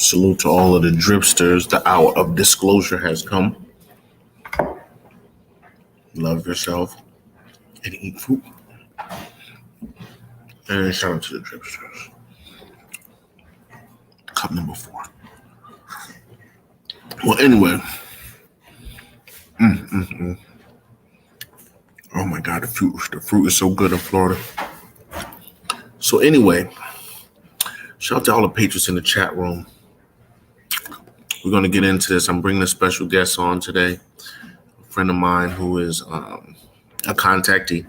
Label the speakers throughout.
Speaker 1: Salute to all of the dripsters. The hour of disclosure has come. Love yourself and eat fruit. And shout out to the dripsters. Cup number 4. Well, anyway. Oh my God, the fruit is so good in Florida. So anyway, shout out to all the patrons in the chat room. We're going to get into this. I'm bringing a special guest on today, a friend of mine who is a contactee.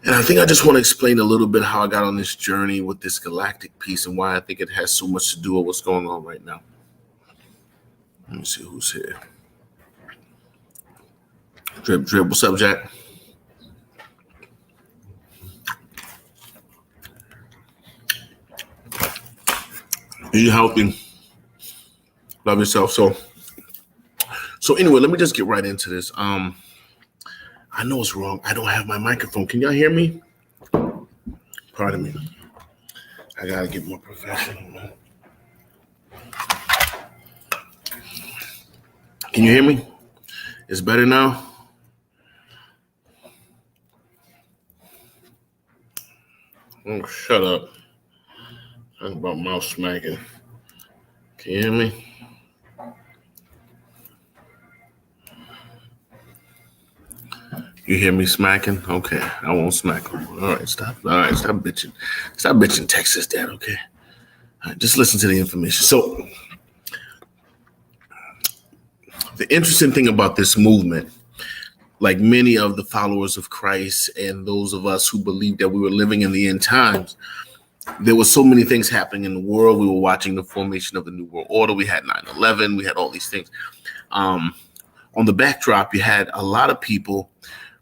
Speaker 1: And I think I just want to explain a little bit how I got on this journey with this galactic piece and why I think it has so much to do with what's going on right now. Let me see who's here. Drip, what's up, Jack? Eat healthy. Love yourself. So anyway, let me just get right into this. I know it's wrong. I don't have my microphone. Can y'all hear me? Pardon me. I gotta get more professional, man. Can you hear me? It's better now? Oh, shut up. Talking about mouth smacking. Can you hear me? You hear me smacking? Okay, I won't smack them. All right, stop. All right, stop bitching. Stop bitching Texas, Dad, okay? All right, just listen to the information. So, the interesting thing about this movement, like many of the followers of Christ and those of us who believe that we were living in the end times, there were so many things happening in the world. We were watching the formation of the New World Order. We had 9/11. We had all these things. On the backdrop, you had a lot of people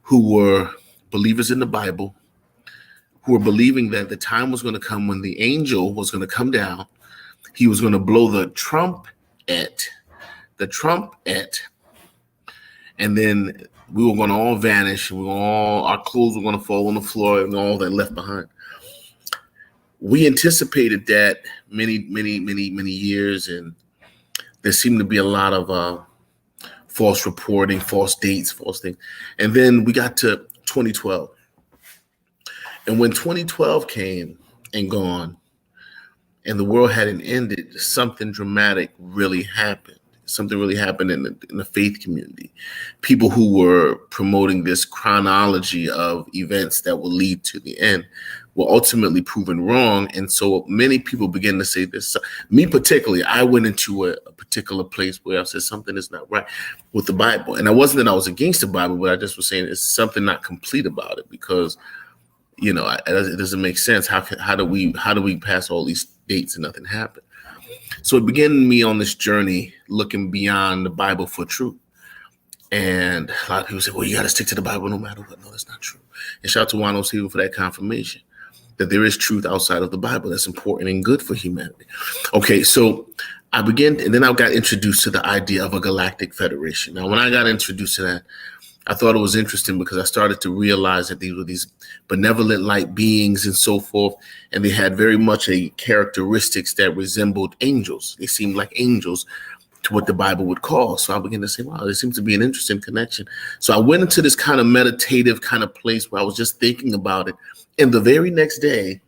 Speaker 1: who were believers in the Bible, who were believing that the time was going to come when the angel was going to come down. He was going to blow the trumpet, and then we were going to all vanish. And our clothes were going to fall on the floor and all that left behind. We anticipated that many years, and there seemed to be a lot of false reporting, false dates, false things. And then we got to 2012. And when 2012 came and gone, and the world hadn't ended, something dramatic really happened. Something really happened in the faith community. People who were promoting this chronology of events that will lead to the end were ultimately proven wrong. And so many people begin to say this. Me particularly, I went into a particular place where I said something is not right with the Bible. And it wasn't that I was against the Bible, but I just was saying it's something not complete about it because, you know, it doesn't make sense. How do we pass all these dates and nothing happened? So it began me on this journey looking beyond the Bible for truth. And a lot of people say, well, you got to stick to the Bible no matter what. No, that's not true. And shout out to Wano Steven for that confirmation that there is truth outside of the Bible that's important and good for humanity. Okay, so I began, and then I got introduced to the idea of a galactic federation. Now, when I got introduced to that, I thought it was interesting because I started to realize that these were these benevolent light beings and so forth, and they had very much a characteristics that resembled angels. They seemed like angels to what the Bible would call. So I began to say, wow, there seems to be an interesting connection. So I went into this kind of meditative kind of place where I was just thinking about it. And the very next day,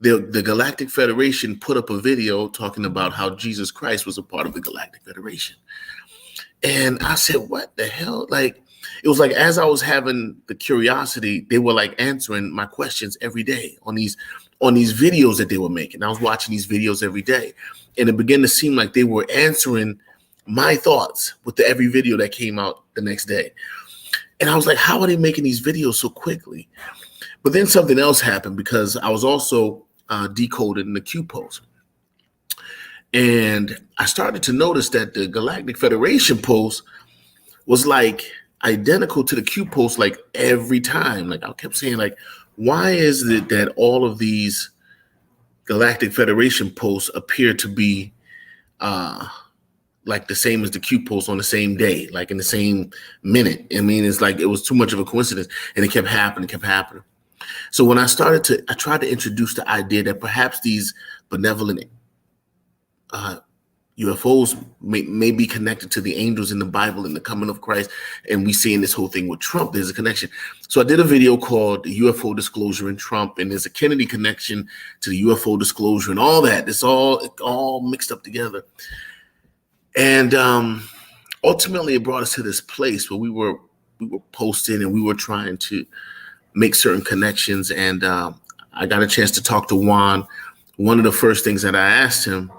Speaker 1: the Galactic Federation put up a video talking about how Jesus Christ was a part of the Galactic Federation. And I said, what the hell? Like, it was like as I was having the curiosity, they were like answering my questions every day on these videos that they were making. I was watching these videos every day, and it began to seem like they were answering my thoughts with every video that came out the next day. And I was like, how are they making these videos so quickly? But then something else happened because I was also decoded in the Q post. And I started to notice that the Galactic Federation post was like identical to the Q post like every time. Like I kept saying, like, why is it that all of these Galactic Federation posts appear to be like the same as the Q post on the same day, like in the same minute? I mean, it's like it was too much of a coincidence, and it kept happening. So when I tried to introduce the idea that perhaps these benevolent UFOs may be connected to the angels in the Bible and the coming of Christ. And we see in this whole thing with Trump, there's a connection. So I did a video called UFO Disclosure in Trump, and there's a Kennedy connection to the UFO disclosure and all that. It's all mixed up together. And ultimately it brought us to this place where we were posting and we were trying to make certain connections. And I got a chance to talk to Juan. One of the first things that I asked him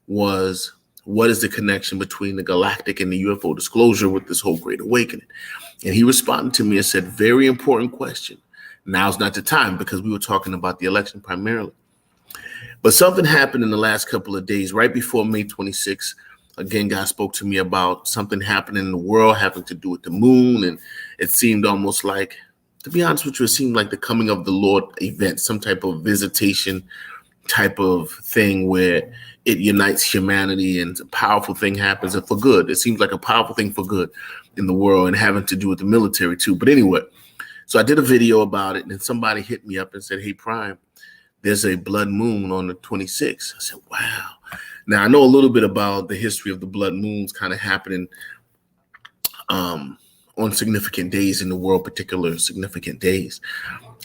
Speaker 1: was, what is the connection between the galactic and the UFO disclosure with this whole Great Awakening? And he responded to me and said, very important question. Now's not the time, because we were talking about the election primarily. But something happened in the last couple of days, right before May 26th. Again, God spoke to me about something happening in the world having to do with the moon. And it seemed almost like, to be honest with you, it seemed like the coming of the Lord event, some type of visitation type of thing where it unites humanity and a powerful thing happens, and for good. It seems like a powerful thing for good in the world, and having to do with the military too. But anyway, so I did a video about it, and then somebody hit me up and said, hey, Pryme, there's a blood moon on the 26th. I said, wow. Now I know a little bit about the history of the blood moons kind of happening on significant days in the world, particular significant days.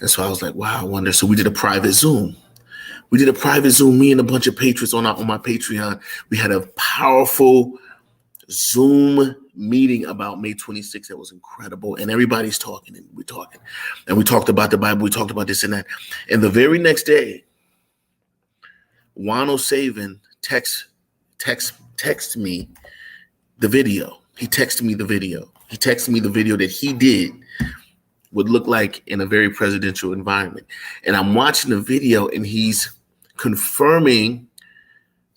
Speaker 1: And so I was like, wow, I wonder. So we did a private Zoom. Me and a bunch of patriots on my Patreon. We had a powerful Zoom meeting about May 26th. That was incredible. And everybody's talking, and we're talking. And we talked about the Bible. We talked about this and that. And the very next day, Juan O'Savin text me the video. He texted me the video. He texted me the video that he did would look like in a very presidential environment. And I'm watching the video, and he's confirming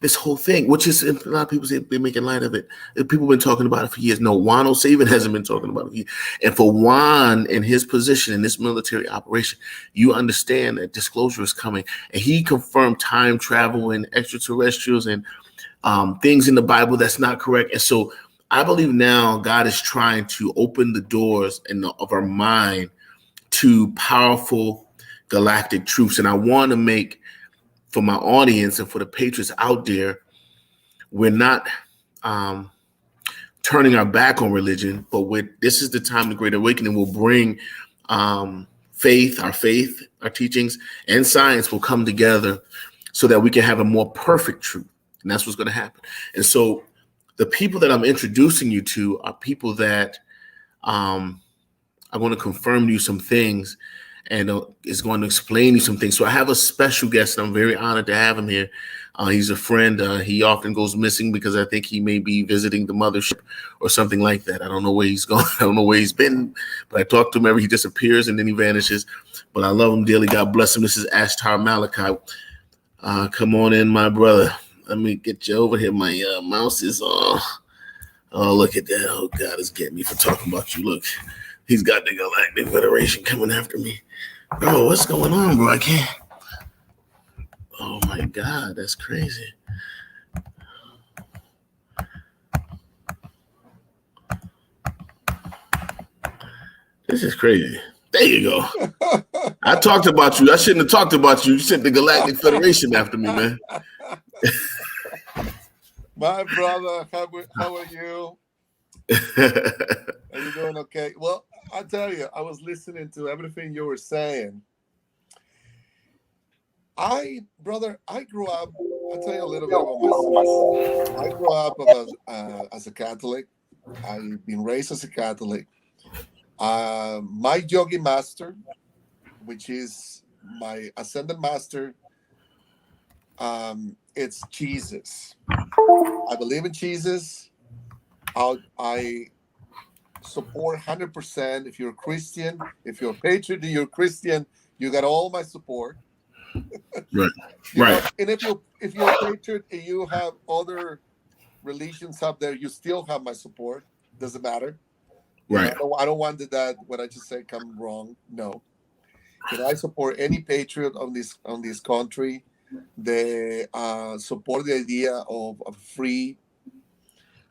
Speaker 1: this whole thing, which is, a lot of people say they're making light of it. People have been talking about it for years. No, Juan O'Savin hasn't been talking about it for years. And for Juan in his position in this military operation, you understand that disclosure is coming. And he confirmed time travel and extraterrestrials and things in the Bible that's not correct. And so I believe now God is trying to open the doors of our mind to powerful galactic truths. And I want to make, for my audience and for the patriots out there, we're not turning our back on religion, but this is the time the Great Awakening will bring faith, our teachings, and science will come together so that we can have a more perfect truth. And that's what's going to happen. And so the people that I'm introducing you to are people that are going to confirm to you some things and is going to explain to you some things. So I have a special guest, and I'm very honored to have him here. He's a friend. He often goes missing because I think he may be visiting the mothership or something like that. I don't know where he's gone. I don't know where he's been, but I talk to him he disappears and then he vanishes. But I love him dearly. God bless him. This is ASHTAR Malachi. Come on in, my brother. Let me get you over here. My mouse is on. Oh, look at that. Oh, God is getting me for talking about you. Look, he's got the Galactic Federation coming after me. Bro, what's going on, bro? I can't. Oh, my God. That's crazy. This is crazy. There you go. I talked about you. I shouldn't have talked about you. You sent the Galactic Federation after me, man.
Speaker 2: My brother, how are you? Are you doing okay? Well, I tell you, I was listening to everything you were saying. I grew up. I'll tell you a little bit about myself. I grew up as a Catholic. I've been raised as a Catholic. My yogi master, which is my ascended master, it's Jesus. I believe in Jesus. I support 100%. If you're a Christian, if you're a patriot, you're a Christian, you got all my support.
Speaker 1: Right.
Speaker 2: Right. And if you're a patriot and you have other religions up there, you still have my support. Doesn't matter.
Speaker 1: Right.
Speaker 2: I don't want that what I just said come wrong. No. I support any patriot on this country. They support the idea of a free,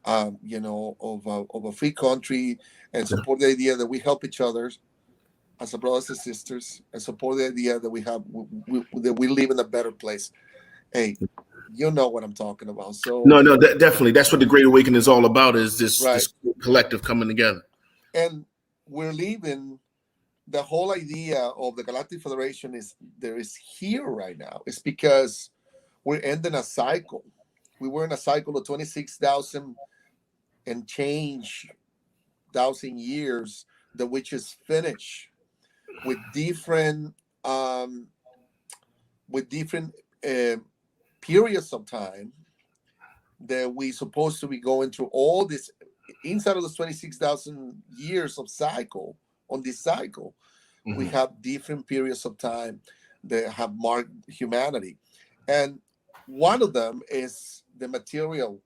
Speaker 2: of a free country, and support the idea that we help each other as brothers and sisters, and support the idea that we live in a better place. Hey, you know what I'm talking about. So
Speaker 1: No, definitely. That's what the Great Awakening is all about. Is this
Speaker 2: right,
Speaker 1: this collective coming together?
Speaker 2: and we're leaving. The whole idea of the Galactic Federation is here right now. It's because we're ending a cycle. We were in a cycle of 26,000 and change thousand years, the which is finished with different um, with different uh, periods of time that we supposed to be going through all this inside of those 26,000 years of cycle. On this cycle, we have different periods of time that have marked humanity, and one of them is the material,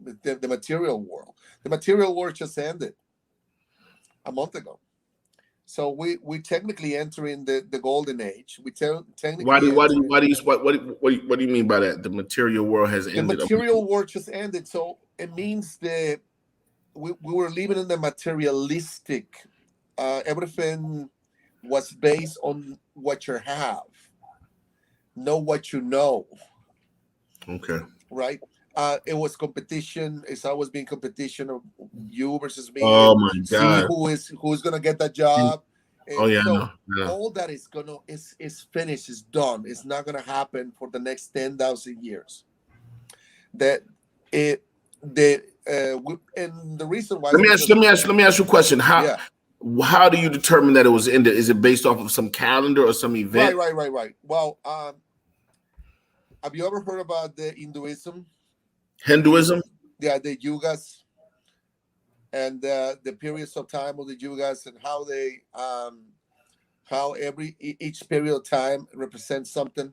Speaker 2: the material world. The material world just ended a month ago. So we technically entering the golden age. We technically entering
Speaker 1: What do you mean by that? The material world has
Speaker 2: the
Speaker 1: ended.
Speaker 2: material world just ended. So it means that we were living in the materialistic. Everything was based on what you have, know what you know,
Speaker 1: Okay.
Speaker 2: right? It was competition. It's always been competition of you versus me,
Speaker 1: Oh
Speaker 2: and
Speaker 1: my
Speaker 2: see
Speaker 1: God.
Speaker 2: who's gonna get that job.
Speaker 1: Oh yeah, I
Speaker 2: So
Speaker 1: know. Yeah.
Speaker 2: all that is finished. Is done. It's not gonna happen for the next 10,000 years. That it the and the reason why is because
Speaker 1: Let me ask you a question.
Speaker 2: yeah,
Speaker 1: How do you determine that it was ended? Is it based off of some calendar or some event?
Speaker 2: right. Well, have you ever heard about the Hinduism?
Speaker 1: Hinduism?
Speaker 2: Yeah, the yugas and the periods of time of the yugas and how they how each period of time represents something.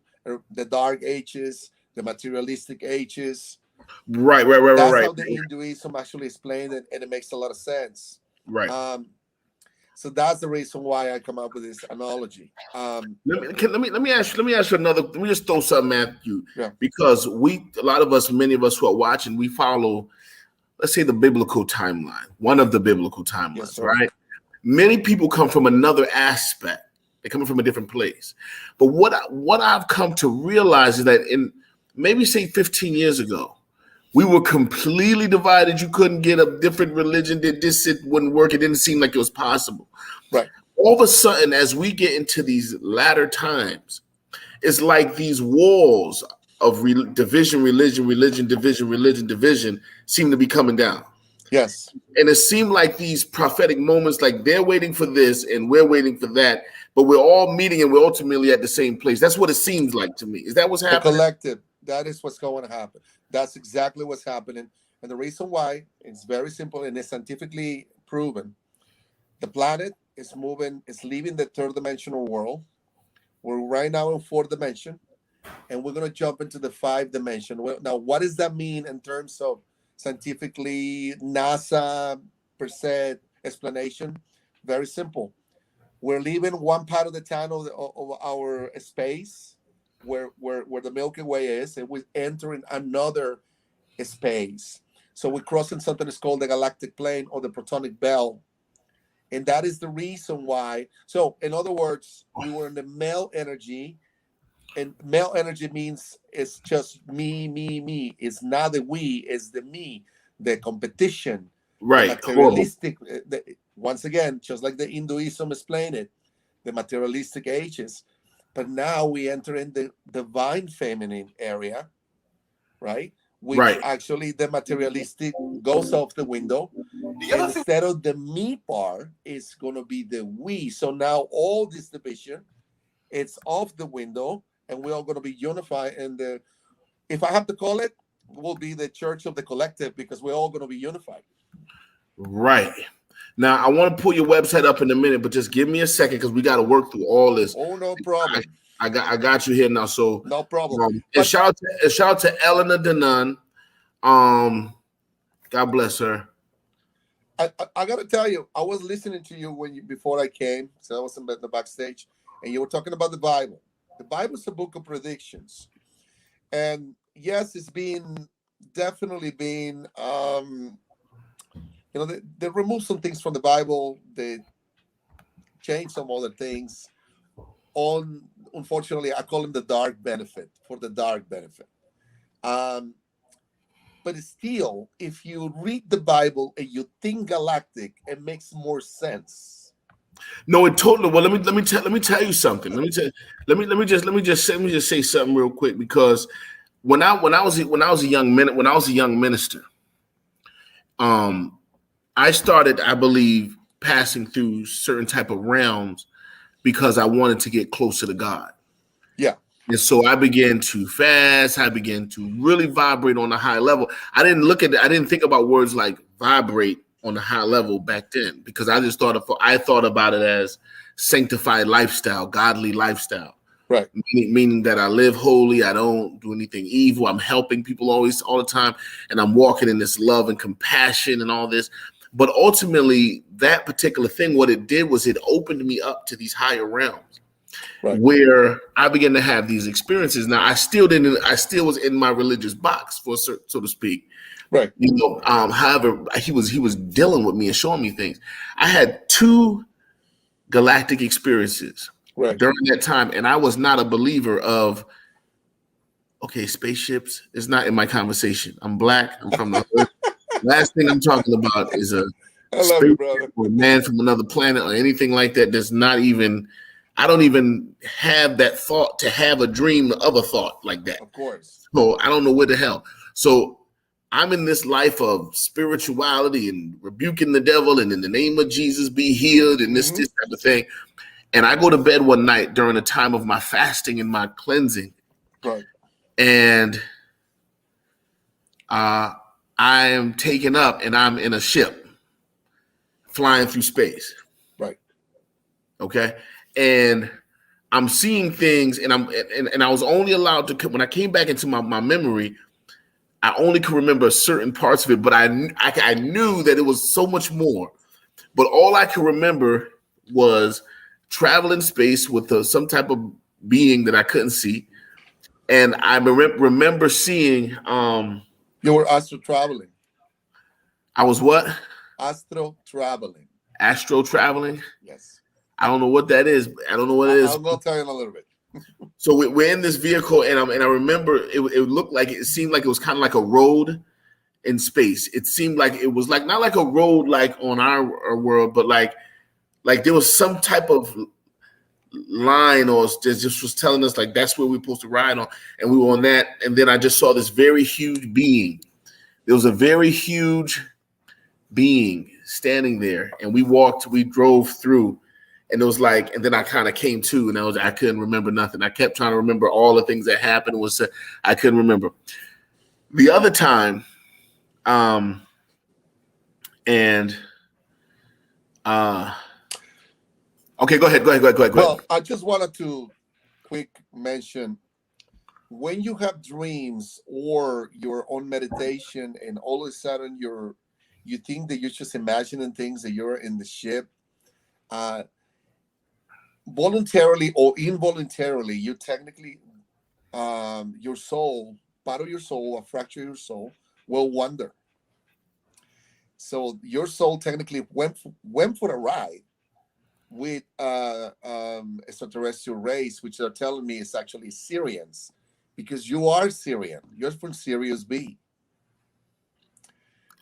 Speaker 2: The dark ages, the materialistic ages. That's
Speaker 1: Right.
Speaker 2: how the Hinduism actually explained it, and it makes a lot of sense.
Speaker 1: Right.
Speaker 2: Um, so that's the reason why I come up with this analogy.
Speaker 1: Let me ask you another. Let me just throw something at you
Speaker 2: Yeah.
Speaker 1: because a lot of us, many of us who are watching, we follow, let's say, the biblical timeline, one of the biblical
Speaker 2: Yes,
Speaker 1: timelines,
Speaker 2: sir.
Speaker 1: right? Many people come from another aspect. They're coming from a different place. But what I've come to realize is that in maybe say 15 years ago, we were completely divided. You couldn't get a different religion. That this it wouldn't work. It didn't seem like it was possible.
Speaker 2: Right.
Speaker 1: All of a sudden, as we get into these latter times, it's like these walls of division, division seem to be coming down.
Speaker 2: Yes.
Speaker 1: And it seemed like these prophetic moments, like they're waiting for this and we're waiting for that, but we're all meeting and we're ultimately at the same place. That's what it seems like to me. Is that what's
Speaker 2: The
Speaker 1: happening?
Speaker 2: collective. That is what's going to happen. That's exactly what's happening. And the reason why it's very simple and it's scientifically proven. The planet is moving, is leaving the third dimensional world. We're right now in fourth dimension, and we're going to jump into the five dimension. Now, what does that mean in terms of scientifically NASA per se explanation? Very simple. We're leaving one part of the time of our space where the Milky Way is, and we're entering another space. So we're crossing something that's called the galactic plane or the protonic belt. And that is the reason why. So, in other words, we were in the male energy, and male energy means it's just me. It's not the we, it's the me, the competition, the
Speaker 1: Right. Horrible.
Speaker 2: materialistic. Once again, just like the Hinduism explained it, the materialistic ages. But now we enter in the divine feminine area, right? Which
Speaker 1: Right.
Speaker 2: actually the materialistic goes off the window. And instead of the me part, it's going to be the we. So now all this division, it's off the window, and we're all going to be unified. And if I have to call it, will be the church of the collective because we're all going to be unified.
Speaker 1: Right. Now I want to pull your website up in a minute, but just give me a second because we got to work through all this.
Speaker 2: Oh, no problem.
Speaker 1: I got you here now. So
Speaker 2: No problem.
Speaker 1: and
Speaker 2: But
Speaker 1: shout out to Eleanor Denon. God bless her.
Speaker 2: I got to tell you, I was listening to you before I came, so I was in the backstage, and you were talking about the Bible. The Bible is a book of predictions, and yes, it's been definitely been they removed some things from the Bible, they changed some other things on unfortunately, I call him the dark benefit, for the dark benefit. But still, if you read the Bible and you think galactic, it makes more sense.
Speaker 1: No, it totally. Well, let me tell you something. Let me just say something real quick, because when I was a young minister, I started, I believe, passing through certain type of realms because I wanted to get closer to God.
Speaker 2: Yeah.
Speaker 1: And so I began to fast. I began to really vibrate on a high level. I didn't think about words like vibrate on a high level back then, because I thought about it as sanctified lifestyle, godly lifestyle.
Speaker 2: Right.
Speaker 1: Meaning that I live holy. I don't do anything evil. I'm helping people all the time. And I'm walking in this love and compassion and all this. But ultimately, that particular thing, what it did was it opened me up to these higher realms, right, where I began to have these experiences. Now, I still was in my religious box, so to speak.
Speaker 2: Right.
Speaker 1: You know, however, he was dealing with me and showing me things. I had 2 galactic experiences, right, during that time, and I was not a believer of, okay, spaceships is not in my conversation. I'm black. I'm from the hood. Last thing I'm talking about is a spaceship or a man from another planet or anything like that. There's not even, I don't even have that thought to have a dream of a thought like that.
Speaker 2: Of course.
Speaker 1: So I don't know what the hell. So I'm in this life of spirituality and rebuking the devil and in the name of Jesus be healed and this type of thing. And I go to bed one night during a time of my fasting and my cleansing.
Speaker 2: Right.
Speaker 1: And I am taken up and I'm in a ship flying through space.
Speaker 2: Right.
Speaker 1: Okay. And I'm seeing things, and I was only allowed to, when I came back into my memory, I only could remember certain parts of it, but I knew that it was so much more. But all I could remember was traveling space with some type of being that I couldn't see. And I remember seeing
Speaker 2: you were astro traveling.
Speaker 1: I was what?
Speaker 2: Astro traveling.
Speaker 1: Astro traveling?
Speaker 2: Yes.
Speaker 1: I don't know what that is. I don't know what it is.
Speaker 2: I'll tell you in a little bit.
Speaker 1: So we're in this vehicle, and I remember it looked like, it seemed like it was kind of like a road in space. It seemed like it was like, not like a road like on our world, but like there was some type of line, or just was telling us like that's where we're supposed to ride on, and we were on that. And then I just saw this very huge being. There was a very huge being standing there, and we drove through. And it was like, and then I kind of came to, and I couldn't remember nothing. I kept trying to remember all the things that happened. I couldn't remember. The other time, okay, go ahead.
Speaker 2: Well, I just wanted to quick mention, when you have dreams or your own meditation, and all of a sudden you think that you're just imagining things, that you're in the ship, voluntarily or involuntarily, you technically, your soul, part of your soul, a fraction of your soul, will wander. So your soul technically went for a ride with extraterrestrial race, which are telling me it's actually Syrians, because you are Syrian. You're from Sirius B.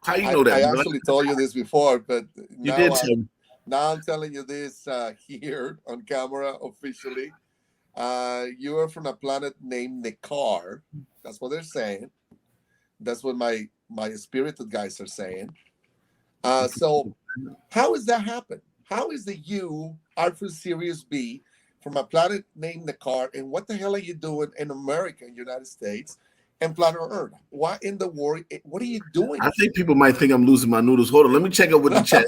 Speaker 1: How you know that?
Speaker 2: I actually told you this before, but
Speaker 1: you did tell me.
Speaker 2: Now I'm telling you this here on camera officially. You are from a planet named Nekar. That's what they're saying. That's what my spirited guys are saying. So how does that happen? How is that you are from Sirius B, from a planet named Nekar, and what the hell are you doing in America, United States, and planet Earth? What in the world? What are you doing?
Speaker 1: I think people might think I'm losing my noodles. Hold on, let me check up with the chat.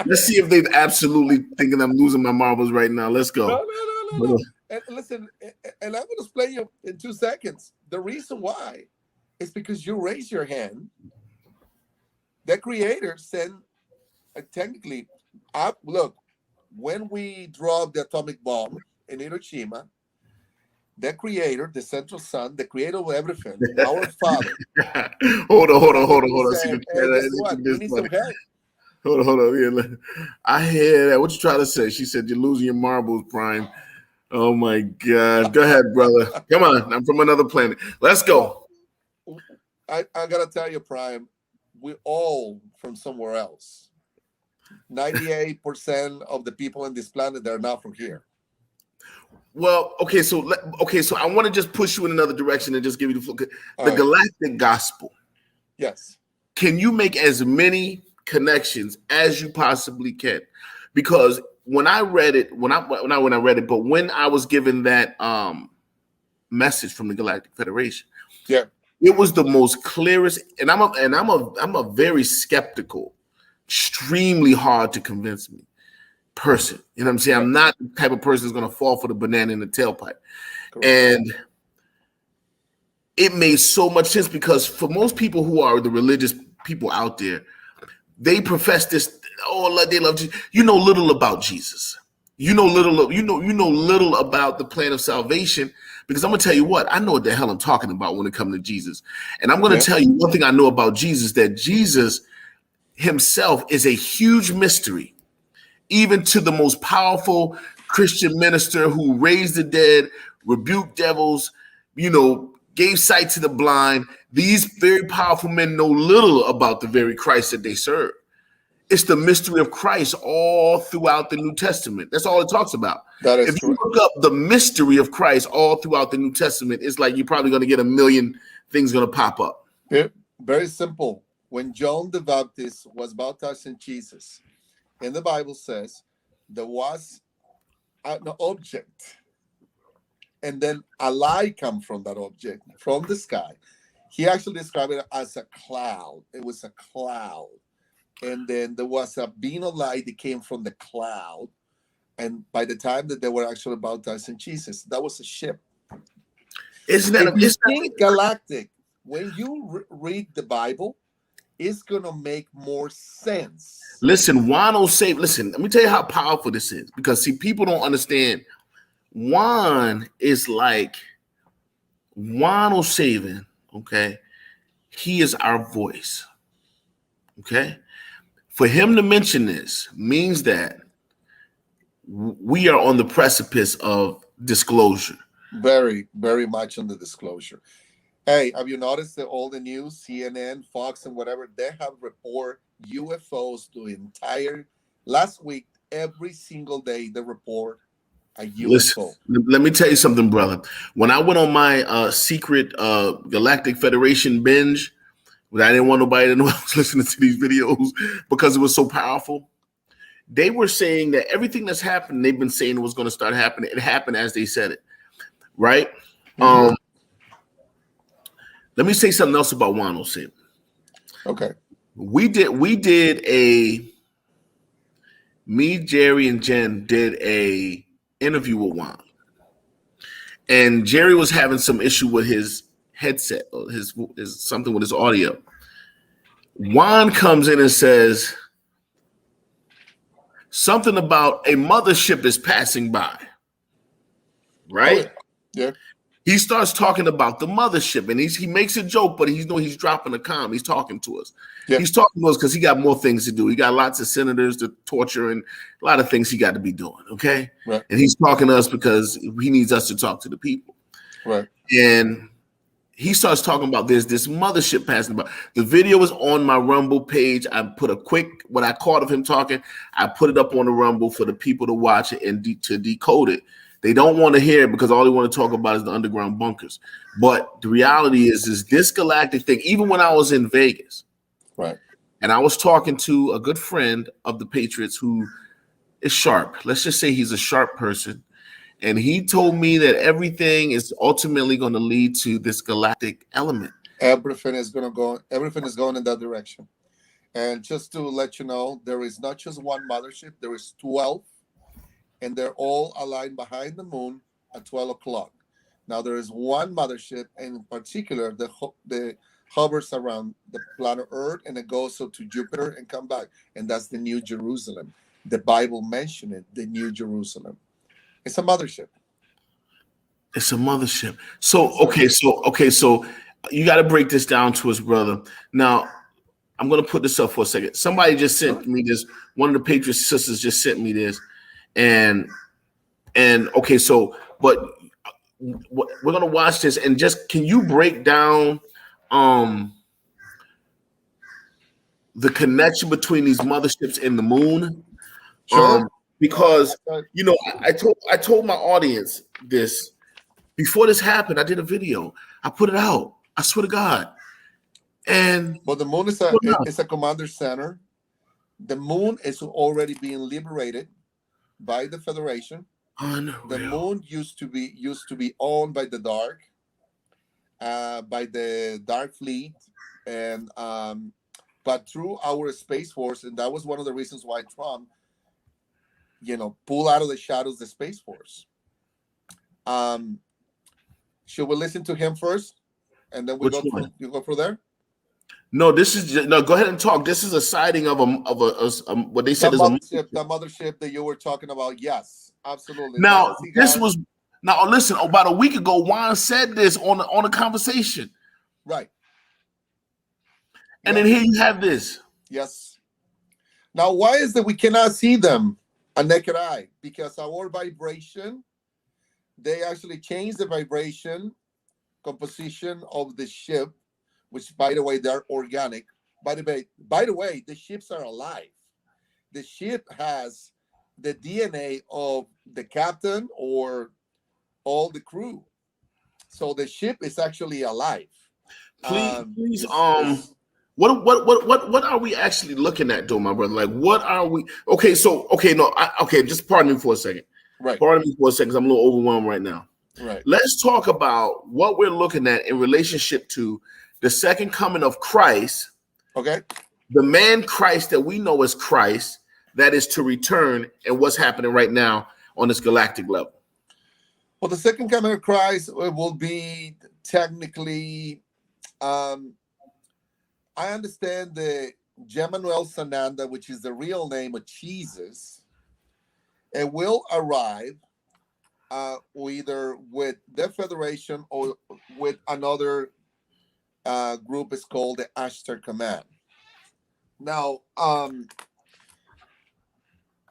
Speaker 1: Let's see if they're absolutely thinking I'm losing my marbles right now. Let's go.
Speaker 2: No. And listen, and I'm going to explain you in 2 seconds. The reason why is because you raise your hand. The creator said, technically, look, when we dropped the atomic bomb in Hiroshima, the creator, the central sun, the creator of everything, our father.
Speaker 1: Hold on.
Speaker 2: Said, hey, guess what? We need some help.
Speaker 1: Hold on. Yeah, I hear that. What you trying to say? She said you're losing your marbles, Pryme. Oh my God. Go ahead, brother. Come on. I'm from another planet. Let's go.
Speaker 2: I gotta tell you, Pryme, we're all from somewhere else. 98% of the people on this planet, they're not from here.
Speaker 1: Well, okay, so I want to just push you in another direction and just give you the galactic gospel.
Speaker 2: Yes.
Speaker 1: Can you make as many connections as you possibly can? Because when I read it, when I read it, but when I was given that message from the Galactic Federation,
Speaker 2: yeah,
Speaker 1: it was the most clearest. And I'm a very skeptical, extremely hard to convince me person. You know what I'm saying? I'm not the type of person that's going to fall for the banana in the tailpipe. Correct. And it made so much sense because for most people who are the religious people out there, they profess this. Oh, they love Jesus. You know little about Jesus. You know little about the plan of salvation. Because I'm gonna tell you what, I know what the hell I'm talking about when it comes to Jesus. And I'm gonna tell you one thing I know about Jesus, that Jesus himself is a huge mystery, even to the most powerful Christian minister who raised the dead, rebuked devils, gave sight to the blind. These very powerful men know little about the very Christ that they serve. It's the mystery of Christ all throughout the New Testament. That's all it talks about.
Speaker 2: That is
Speaker 1: if you look up the mystery of Christ all throughout the New Testament, it's like you're probably going to get a million things going to pop up.
Speaker 2: Very simple. When John the Baptist was baptized in Jesus, and the Bible says there was an object, and then a light come from that object, from the sky. He actually described it as a cloud. It was a cloud. And then there was a beam of light that came from the cloud. And by the time that they were actually baptized in Jesus, that was a ship.
Speaker 1: Isn't that
Speaker 2: galactic? When you read the Bible, it's going to make more sense.
Speaker 1: Listen, listen, let me tell you how powerful this is. Because, see, people don't understand. Juan is like Juan O'Savin, okay? He is our voice, okay? For him to mention this means that we are on the precipice of disclosure.
Speaker 2: Very, very much on the disclosure. Hey, have you noticed that all the news, CNN, Fox, and whatever, they have report UFOs the entire last week, every single day they report a UFO.
Speaker 1: Listen, let me tell you something, brother. When I went on my secret Galactic Federation binge, but I didn't want nobody to know I was listening to these videos because it was so powerful. They were saying that everything that's happened, they've been saying it was going to start happening. It happened as they said it, right? Mm-hmm. Let me say something else about Juan O'Savin.
Speaker 2: Okay.
Speaker 1: Me, Jerry, and Jen did a interview with Juan. And Jerry was having some issue with his headset or his something with his audio. Juan comes in and says something about a mothership is passing by, right?
Speaker 2: Oh, yeah.
Speaker 1: He starts talking about the mothership, and he makes a joke, but he's dropping a calm. He's talking to us. Yeah. He's talking to us because he got more things to do. He got lots of senators to torture and a lot of things he got to be doing. Okay,
Speaker 2: right.
Speaker 1: And he's talking to us because he needs us to talk to the people.
Speaker 2: Right.
Speaker 1: And he starts talking about this mothership passing by. The video is on my Rumble page. I put what I caught of him talking. I put it up on the Rumble for the people to watch it and to decode it. They don't want to hear it because all they want to talk about is the underground bunkers. But the reality is this galactic thing, even when I was in Vegas,
Speaker 2: right,
Speaker 1: and I was talking to a good friend of the Patriots who is sharp. Let's just say he's a sharp person. And he told me that everything is ultimately going to lead to this galactic element.
Speaker 2: Everything is going in that direction. And just to let you know, there is not just one mothership, there is 12. And they're all aligned behind the moon at 12 o'clock. Now, there is one mothership, and in particular, the hovers around the planet Earth, and it goes to Jupiter and come back. And that's the New Jerusalem. The Bible mentioned it, the New Jerusalem. It's a mothership.
Speaker 1: It's a mothership. So you got to break this down to us, brother. Now, I'm going to put this up for a second. Somebody just sent me this. One of the Patriot sisters just sent me this. And And okay, so but we're gonna watch this, and just can you break down the connection between these motherships and the moon?
Speaker 2: Sure.
Speaker 1: Because you know, I told my audience this before this happened. I did a video. I put it out. I swear to God. And
Speaker 2: but the moon is a commander center. The moon is already being liberated by the Federation.
Speaker 1: Unreal.
Speaker 2: The moon used to be owned by the Dark, by the Dark Fleet, and but through our Space Force, and that was one of the reasons why Trump, pulled out of the shadows the Space Force. Should we listen to him first, and then you go through there?
Speaker 1: No, this is just, no. Go ahead and talk. This is a sighting of a what they said is a
Speaker 2: mothership, the mothership that you were talking about. Yes, absolutely.
Speaker 1: Now listen. About a week ago, Juan said this on a conversation,
Speaker 2: right?
Speaker 1: And then here you have this.
Speaker 2: Yes. Now, why is that we cannot see them a naked eye? Because our vibration, they actually change the vibration composition of the ship, which, by the way, they're organic. By the way, the ships are alive. The ship has the DNA of the captain or all the crew. So the ship is actually alive.
Speaker 1: Please, what are we actually looking at, though, my brother? Like, what are we? Okay, just pardon me for a second.
Speaker 2: Right.
Speaker 1: Pardon me for a second, 'cause I'm a little overwhelmed right now.
Speaker 2: Right.
Speaker 1: Let's talk about what we're looking at in relationship to the second coming of Christ.
Speaker 2: Okay.
Speaker 1: The man Christ that we know as Christ, that is to return, and what's happening right now on this galactic level.
Speaker 2: Well, the second coming of Christ will be technically, I understand the Gemanuel Sananda, which is the real name of Jesus, it will arrive either with the Federation or with another group. Is called the ASHTAR Command. Now,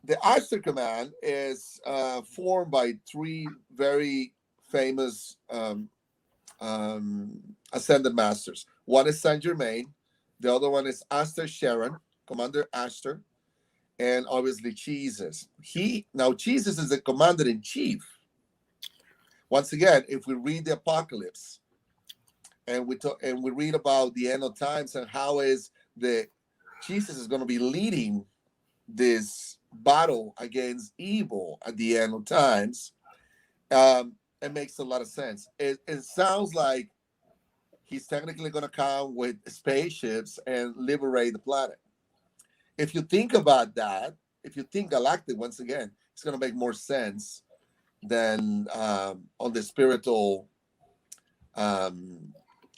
Speaker 2: the ASHTAR Command is formed by three very famous ascended masters. One is Saint Germain, the other one is ASHTAR Sharon, Commander ASHTAR, and obviously Jesus. Jesus is the commander in chief. Once again, if we read the Apocalypse and we read about the end of times and how Jesus is going to be leading this battle against evil at the end of times, it makes a lot of sense. It sounds like he's technically going to come with spaceships and liberate the planet. If you think about that, if you think galactic, once again, it's going to make more sense than on the spiritual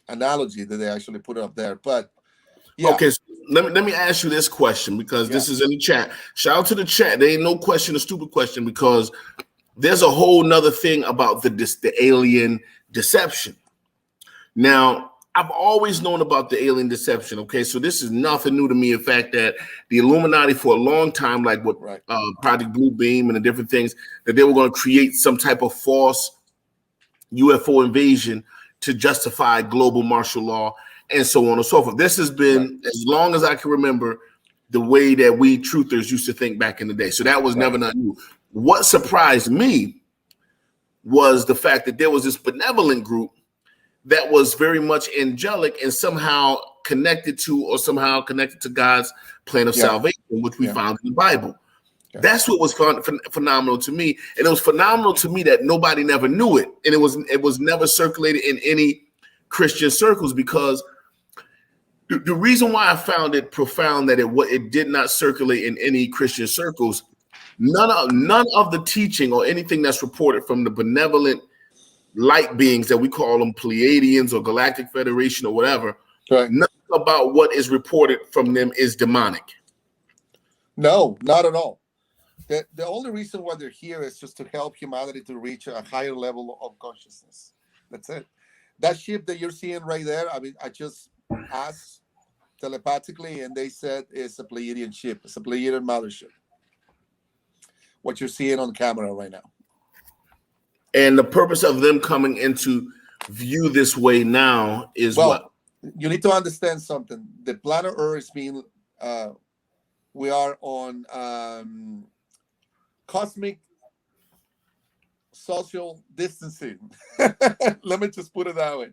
Speaker 2: analogy that they actually put up there. But yeah.
Speaker 1: Okay, so let me ask you this question, because this is in the chat. Shout out to the chat. There ain't no question, a stupid question, because there's a whole nother thing about the alien deception. Now, I've always known about the alien deception. Okay, so this is nothing new to me. In fact, that the Illuminati for a long time, like with Project Blue Beam and the different things, that they were going to create some type of false UFO invasion to justify global martial law and so on and so forth. This has been, as long as I can remember, the way that we truthers used to think back in the day. So that was never not new. What surprised me was the fact that there was this benevolent group that was very much angelic and somehow connected to God's plan of salvation, which we found in the Bible. That's what was phenomenal to me. And it was phenomenal to me that nobody never knew it. And it was never circulated in any Christian circles, because the reason why I found it profound that it did not circulate in any Christian circles, none of the teaching or anything that's reported from the benevolent light beings that we call them Pleiadians or Galactic Federation or whatever, nothing about what is reported from them is demonic.
Speaker 2: No, not at all. The only reason why they're here is just to help humanity to reach a higher level of consciousness. That's it. That ship that you're seeing right there, I mean, I just asked telepathically, and they said it's a Pleiadian ship. It's a Pleiadian mothership. What you're seeing on camera right now.
Speaker 1: And the purpose of them coming into view this way now is what?
Speaker 2: You need to understand something. The planet Earth is being, we are on cosmic social distancing. Let me just put it that way.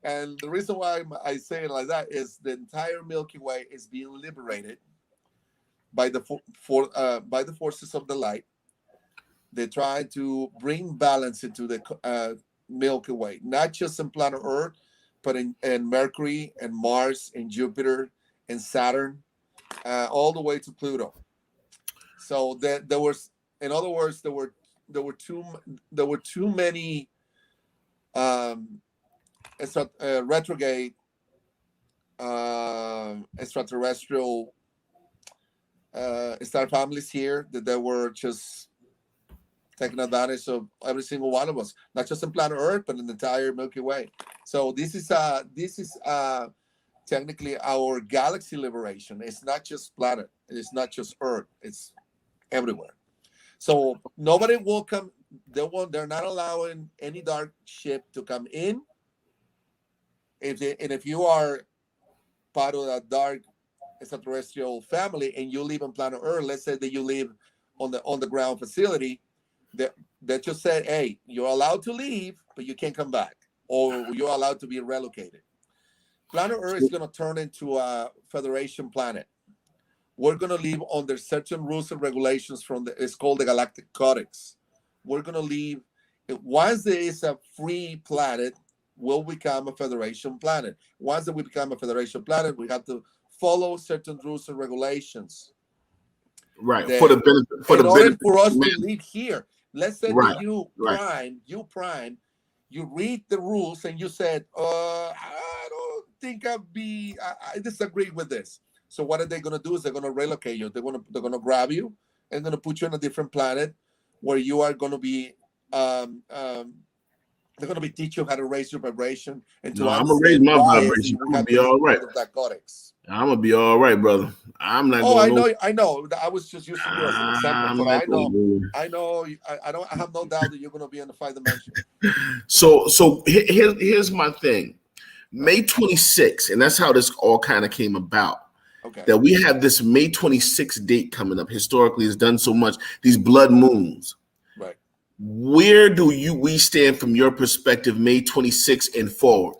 Speaker 2: And the reason why I say it like that is the entire Milky Way is being liberated by the by the forces of the light. They try to bring balance into the Milky Way, not just in planet Earth, but in Mercury and Mars and Jupiter and Saturn, all the way to Pluto. So there was, in other words, there were too many retrograde extraterrestrial star families here that they were just taking advantage of every single one of us, not just in planet Earth, but in the entire Milky Way. So this is technically our galaxy liberation. It's not just planet. It's not just Earth. It's everywhere. So nobody will come. They're not allowing any dark ship to come in. If you are part of that dark extraterrestrial family and you live on planet Earth, let's say that you live on the ground facility, that just said, hey, you're allowed to leave, but you can't come back, or you're allowed to be relocated. Planet Earth is going to turn into a Federation planet. We're going to live under certain rules and regulations it's called the Galactic Codex. We're going to leave. Once there is a free planet, we'll become a Federation planet. Once that we become a Federation planet, we have to follow certain rules and regulations.
Speaker 1: Right. For the benefit.
Speaker 2: In order for us to live here. Let's say
Speaker 1: right.
Speaker 2: that Pryme, you read the rules and you said, I don't think I disagree with this. So what are they going to do is they're going to relocate you. They're going to grab you and going to put you on a different planet where you are going to be, they're going to be teach you how to raise your vibration. And
Speaker 1: I'm going to raise my vibration. I'm going to be all right.
Speaker 2: That codex.
Speaker 1: I'm going to be all right, brother. I'm not
Speaker 2: going to... I know. I was just using you as an example, but I have no doubt that you're going to be in the 5th dimension.
Speaker 1: So here's my thing. May 26th, and that's how this all kind of came about.
Speaker 2: Okay.
Speaker 1: That we have this May 26th date coming up. Historically, it's done so much. These blood moons.
Speaker 2: Right.
Speaker 1: Where do we stand from your perspective, May 26th and forward?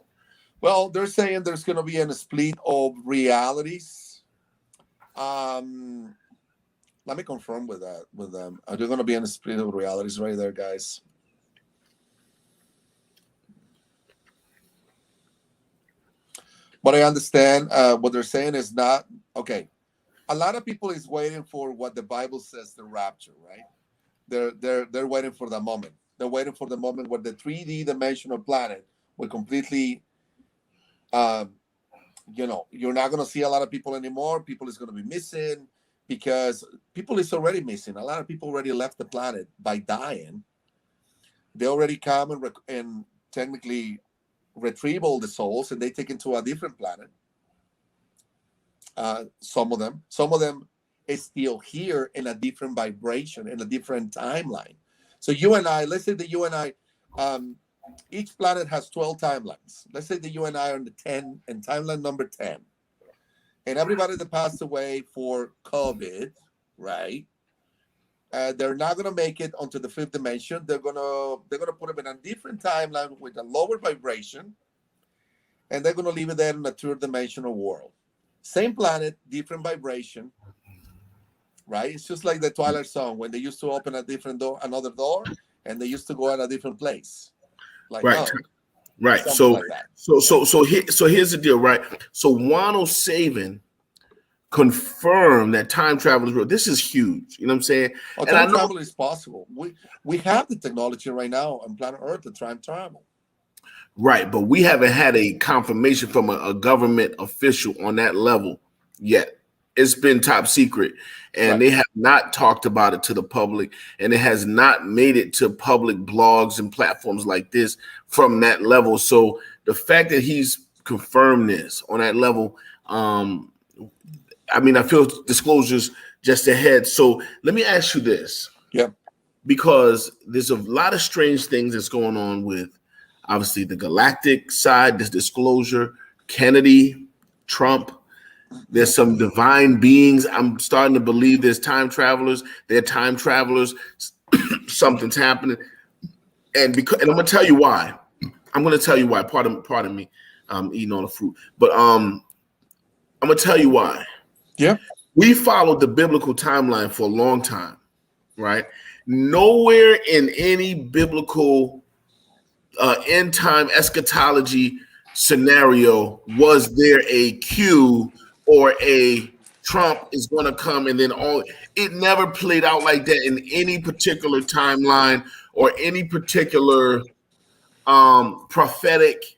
Speaker 2: Well, they're saying there's going to be a split of realities. Let me confirm with them. Are there going to be a split of realities right there, guys? But I understand what they're saying is not okay. A lot of people is waiting for what the Bible says, the rapture, right? They're waiting for the moment. They're waiting for the moment where the 3D dimensional planet will completely, you're not going to see a lot of people anymore. People is going to be missing because people is already missing. A lot of people already left the planet by dying. They already come and technically retrieve all the souls and they take it to a different planet. Some of them is still here in a different vibration, in a different timeline. So you and I, let's say that you and I, each planet has 12 timelines. Let's say that you and I are in the 10 and timeline number 10. And everybody that passed away for COVID, right? They're not gonna make it onto the 5th dimension. They're gonna put them in a different timeline with a lower vibration, and they're gonna leave it there in a 3rd dimensional world. Same planet, different vibration, right? It's just like the Twilight Zone when they used to open another door, and they used to go in a different place. Like
Speaker 1: right, right. So, like so here's the deal, right? So Wano Saban confirmed that time travel is real. This is huge. You know what I'm saying?
Speaker 2: Time travel is possible. We have the technology right now on planet Earth to time travel.
Speaker 1: Right, but we haven't had a confirmation from a government official on that level yet. It's been top secret, and they have not talked about it to the public, and it has not made it to public blogs and platforms like this from that level. So the fact that he's confirmed this on that level, I feel disclosures just ahead. So let me ask you this.
Speaker 2: Yeah.
Speaker 1: because there's a lot of strange things that's going on with obviously the galactic side, this disclosure, Kennedy, Trump. There's some divine beings. I'm starting to believe there's time travelers. They're time travelers. Something's happening. And I'm gonna tell you why. Pardon me, eating all the fruit. But I'm gonna tell you why.
Speaker 2: Yeah.
Speaker 1: We followed the biblical timeline for a long time, right? Nowhere in any biblical end time eschatology scenario was there a Q or a Trump is going to come and then all. It never played out like that in any particular timeline or any particular prophetic.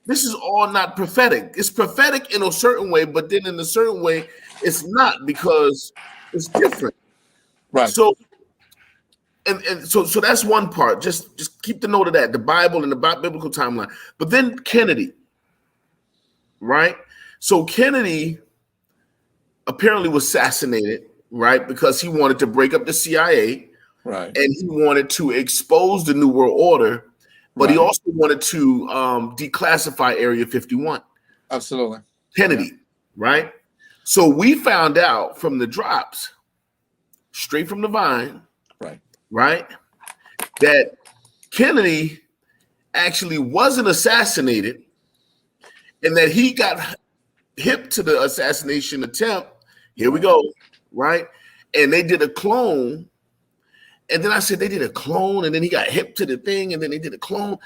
Speaker 1: This is all not prophetic. It's prophetic in a certain way, but then in a certain way, it's not because it's different.
Speaker 2: Right.
Speaker 1: So, so that's one part. Just keep the note of that, the Bible and the biblical timeline. But then Kennedy, right? So Kennedy apparently was assassinated, right? Because he wanted to break up the CIA,
Speaker 2: right,
Speaker 1: and he wanted to expose the New World Order, but he also wanted to declassify Area 51.
Speaker 2: Absolutely.
Speaker 1: Kennedy, right? So we found out from the drops, straight from the vine, right, that Kennedy actually wasn't assassinated and that he got hip to the assassination attempt. Here we go, right? And they did a clone. And then I said they did a clone, and then he got hip to the thing, and then they did a clone.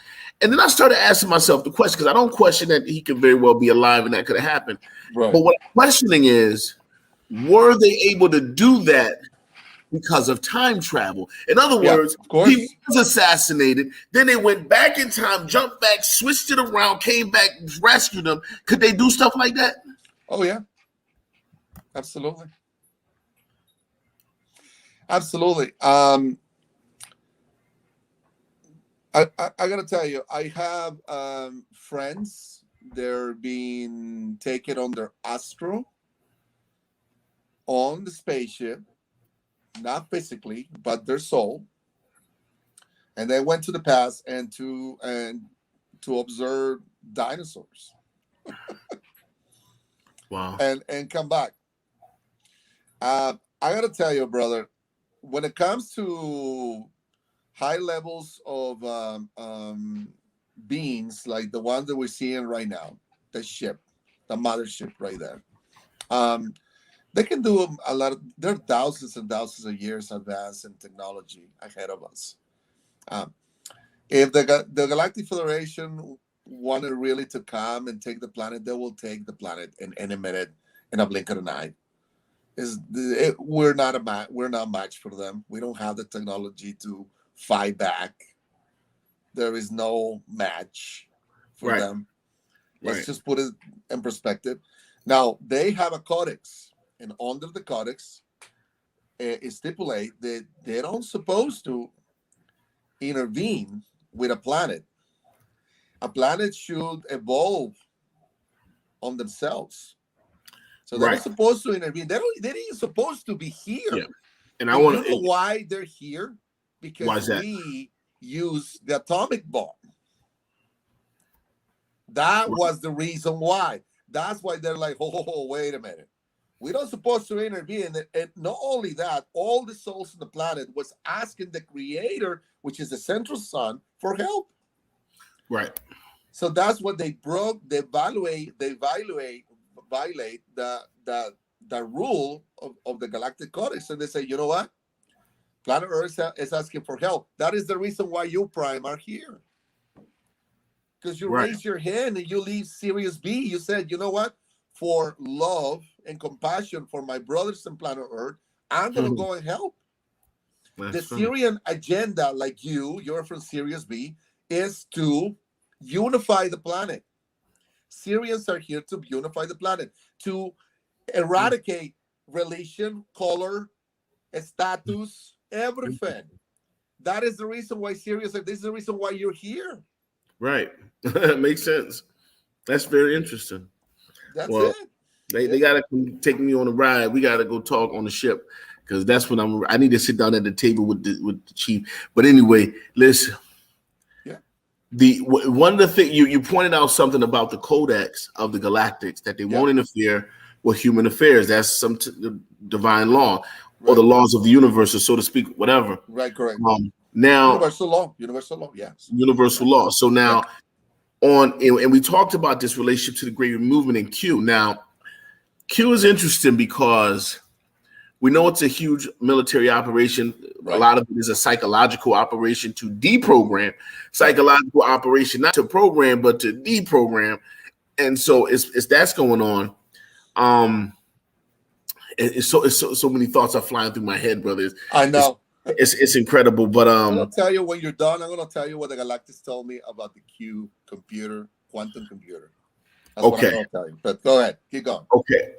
Speaker 1: And then I started asking myself the question, because I don't question that he could very well be alive and that could have happened. Right. But what I'm questioning is, were they able to do that because of time travel? In other words, he was assassinated, then they went back in time, jumped back, switched it around, came back, rescued him. Could they do stuff like that?
Speaker 2: Oh, yeah. Absolutely. Absolutely. I gotta tell you, I have friends. They're being taken on their astro on the spaceship, not physically, but their soul, and they went to the past and to observe dinosaurs.
Speaker 1: Wow.
Speaker 2: And come back. I gotta tell you, brother, when it comes to high levels of beings like the ones that we're seeing right now, the ship, the mothership right there, they can do a lot of, they're thousands and thousands of years advanced in technology ahead of us. If the Galactic Federation wanted really to come and take the planet, they will take the planet in any minute, in a blink of an eye. We're not match for them. We don't have the technology to fight back. There is no match for them. Let's just put it in perspective. Now, they have a codex, and under the codex, it stipulates that they don't supposed to intervene with a planet. A planet should evolve on themselves. So they're not supposed to intervene. They're not supposed to be here. Yeah. And I want to know why they're here, because we use the atomic bomb. That was the reason why. That's why they're like, oh, wait a minute. We don't supposed to intervene. And not only that, all the souls on the planet was asking the creator, which is the central sun, for help.
Speaker 1: Right.
Speaker 2: So that's what they broke. They violate the rule of the Galactic Codex, and they say, you know what? Planet Earth is asking for help. That is the reason why you, Pryme, are here. Because you raised your hand and you leave Sirius B. You said, you know what? For love and compassion for my brothers on planet Earth, I'm going to go and help. The Syrian agenda, like you're from Sirius B, is to unify the planet. Syrians are here to unify the planet, to eradicate religion, color, status, everything. That is the reason why Syrians, this is the reason why you're here.
Speaker 1: Right. Makes sense. That's very interesting.
Speaker 2: That's it.
Speaker 1: They got to take me on a ride. We got to go talk on the ship, because that's when I need to sit down at the table with the chief. But anyway, listen.
Speaker 2: Yeah.
Speaker 1: One of the things you pointed out something about the codex of the Galactics, that they won't interfere with human affairs. That's some divine law or the laws of the universe, or so to speak, whatever.
Speaker 2: Right, correct.
Speaker 1: Now,
Speaker 2: universal law, yes.
Speaker 1: Universal law. So now and we talked about this relationship to the Great Movement in Q. Now, Q is interesting because we know it's a huge military operation. Right. A lot of it is a psychological operation to deprogram, psychological operation, not to program, but to deprogram. And so it's that's going on. It's so many thoughts are flying through my head, brothers.
Speaker 2: I know.
Speaker 1: It's incredible. But
Speaker 2: I'm gonna tell you when you're done, I'm gonna tell you what the Galactics told me about the Q computer, quantum computer. That's what I'm gonna tell you. But go ahead, keep going.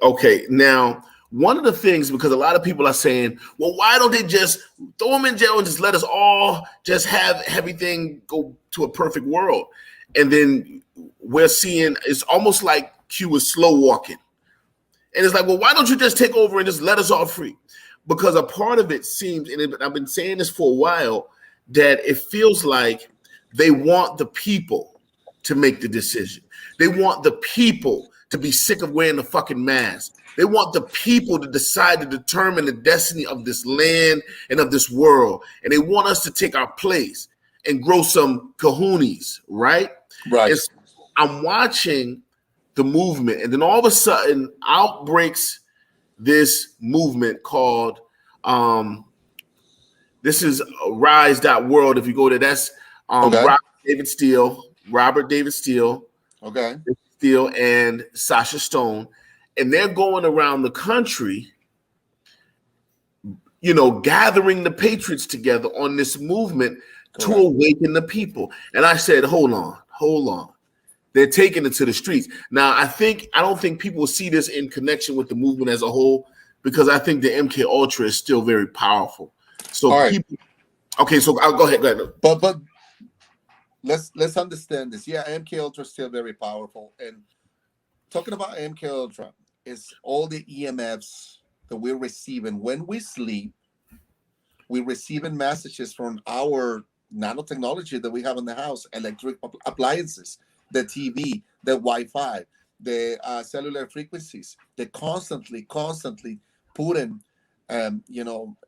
Speaker 1: Okay. Now, one of the things, because a lot of people are saying, well, why don't they just throw them in jail and just let us all just have everything go to a perfect world? And then we're seeing it's almost like Q is slow walking. And it's like, well, why don't you just take over and just let us all free? Because a part of it seems, and I've been saying this for a while, that it feels like they want the people to make the decision. They want the people to be sick of wearing the fucking mask. They want the people to decide to determine the destiny of this land and of this world. And they want us to take our place and grow some kahunas, right?
Speaker 2: Right.
Speaker 1: I'm watching the movement, and then all of a sudden out breaks this movement called this is rise.world. If you go there, that's Robert David Steele, Steele and Sasha Stone, and they're going around the country, gathering the patriots together on this movement to awaken the people. And I said, hold on. They're taking it to the streets. Now, I don't think people will see this in connection with the movement as a whole, because I think the MK Ultra is still very powerful. So so I'll go ahead.
Speaker 2: But let's understand this. Yeah, MK Ultra is still very powerful. And talking about MK Ultra is all the EMFs that we're receiving when we sleep. We're receiving messages from our nanotechnology that we have in the house, electric appliances, the TV, the Wi-Fi, the cellular frequencies. They constantly putting,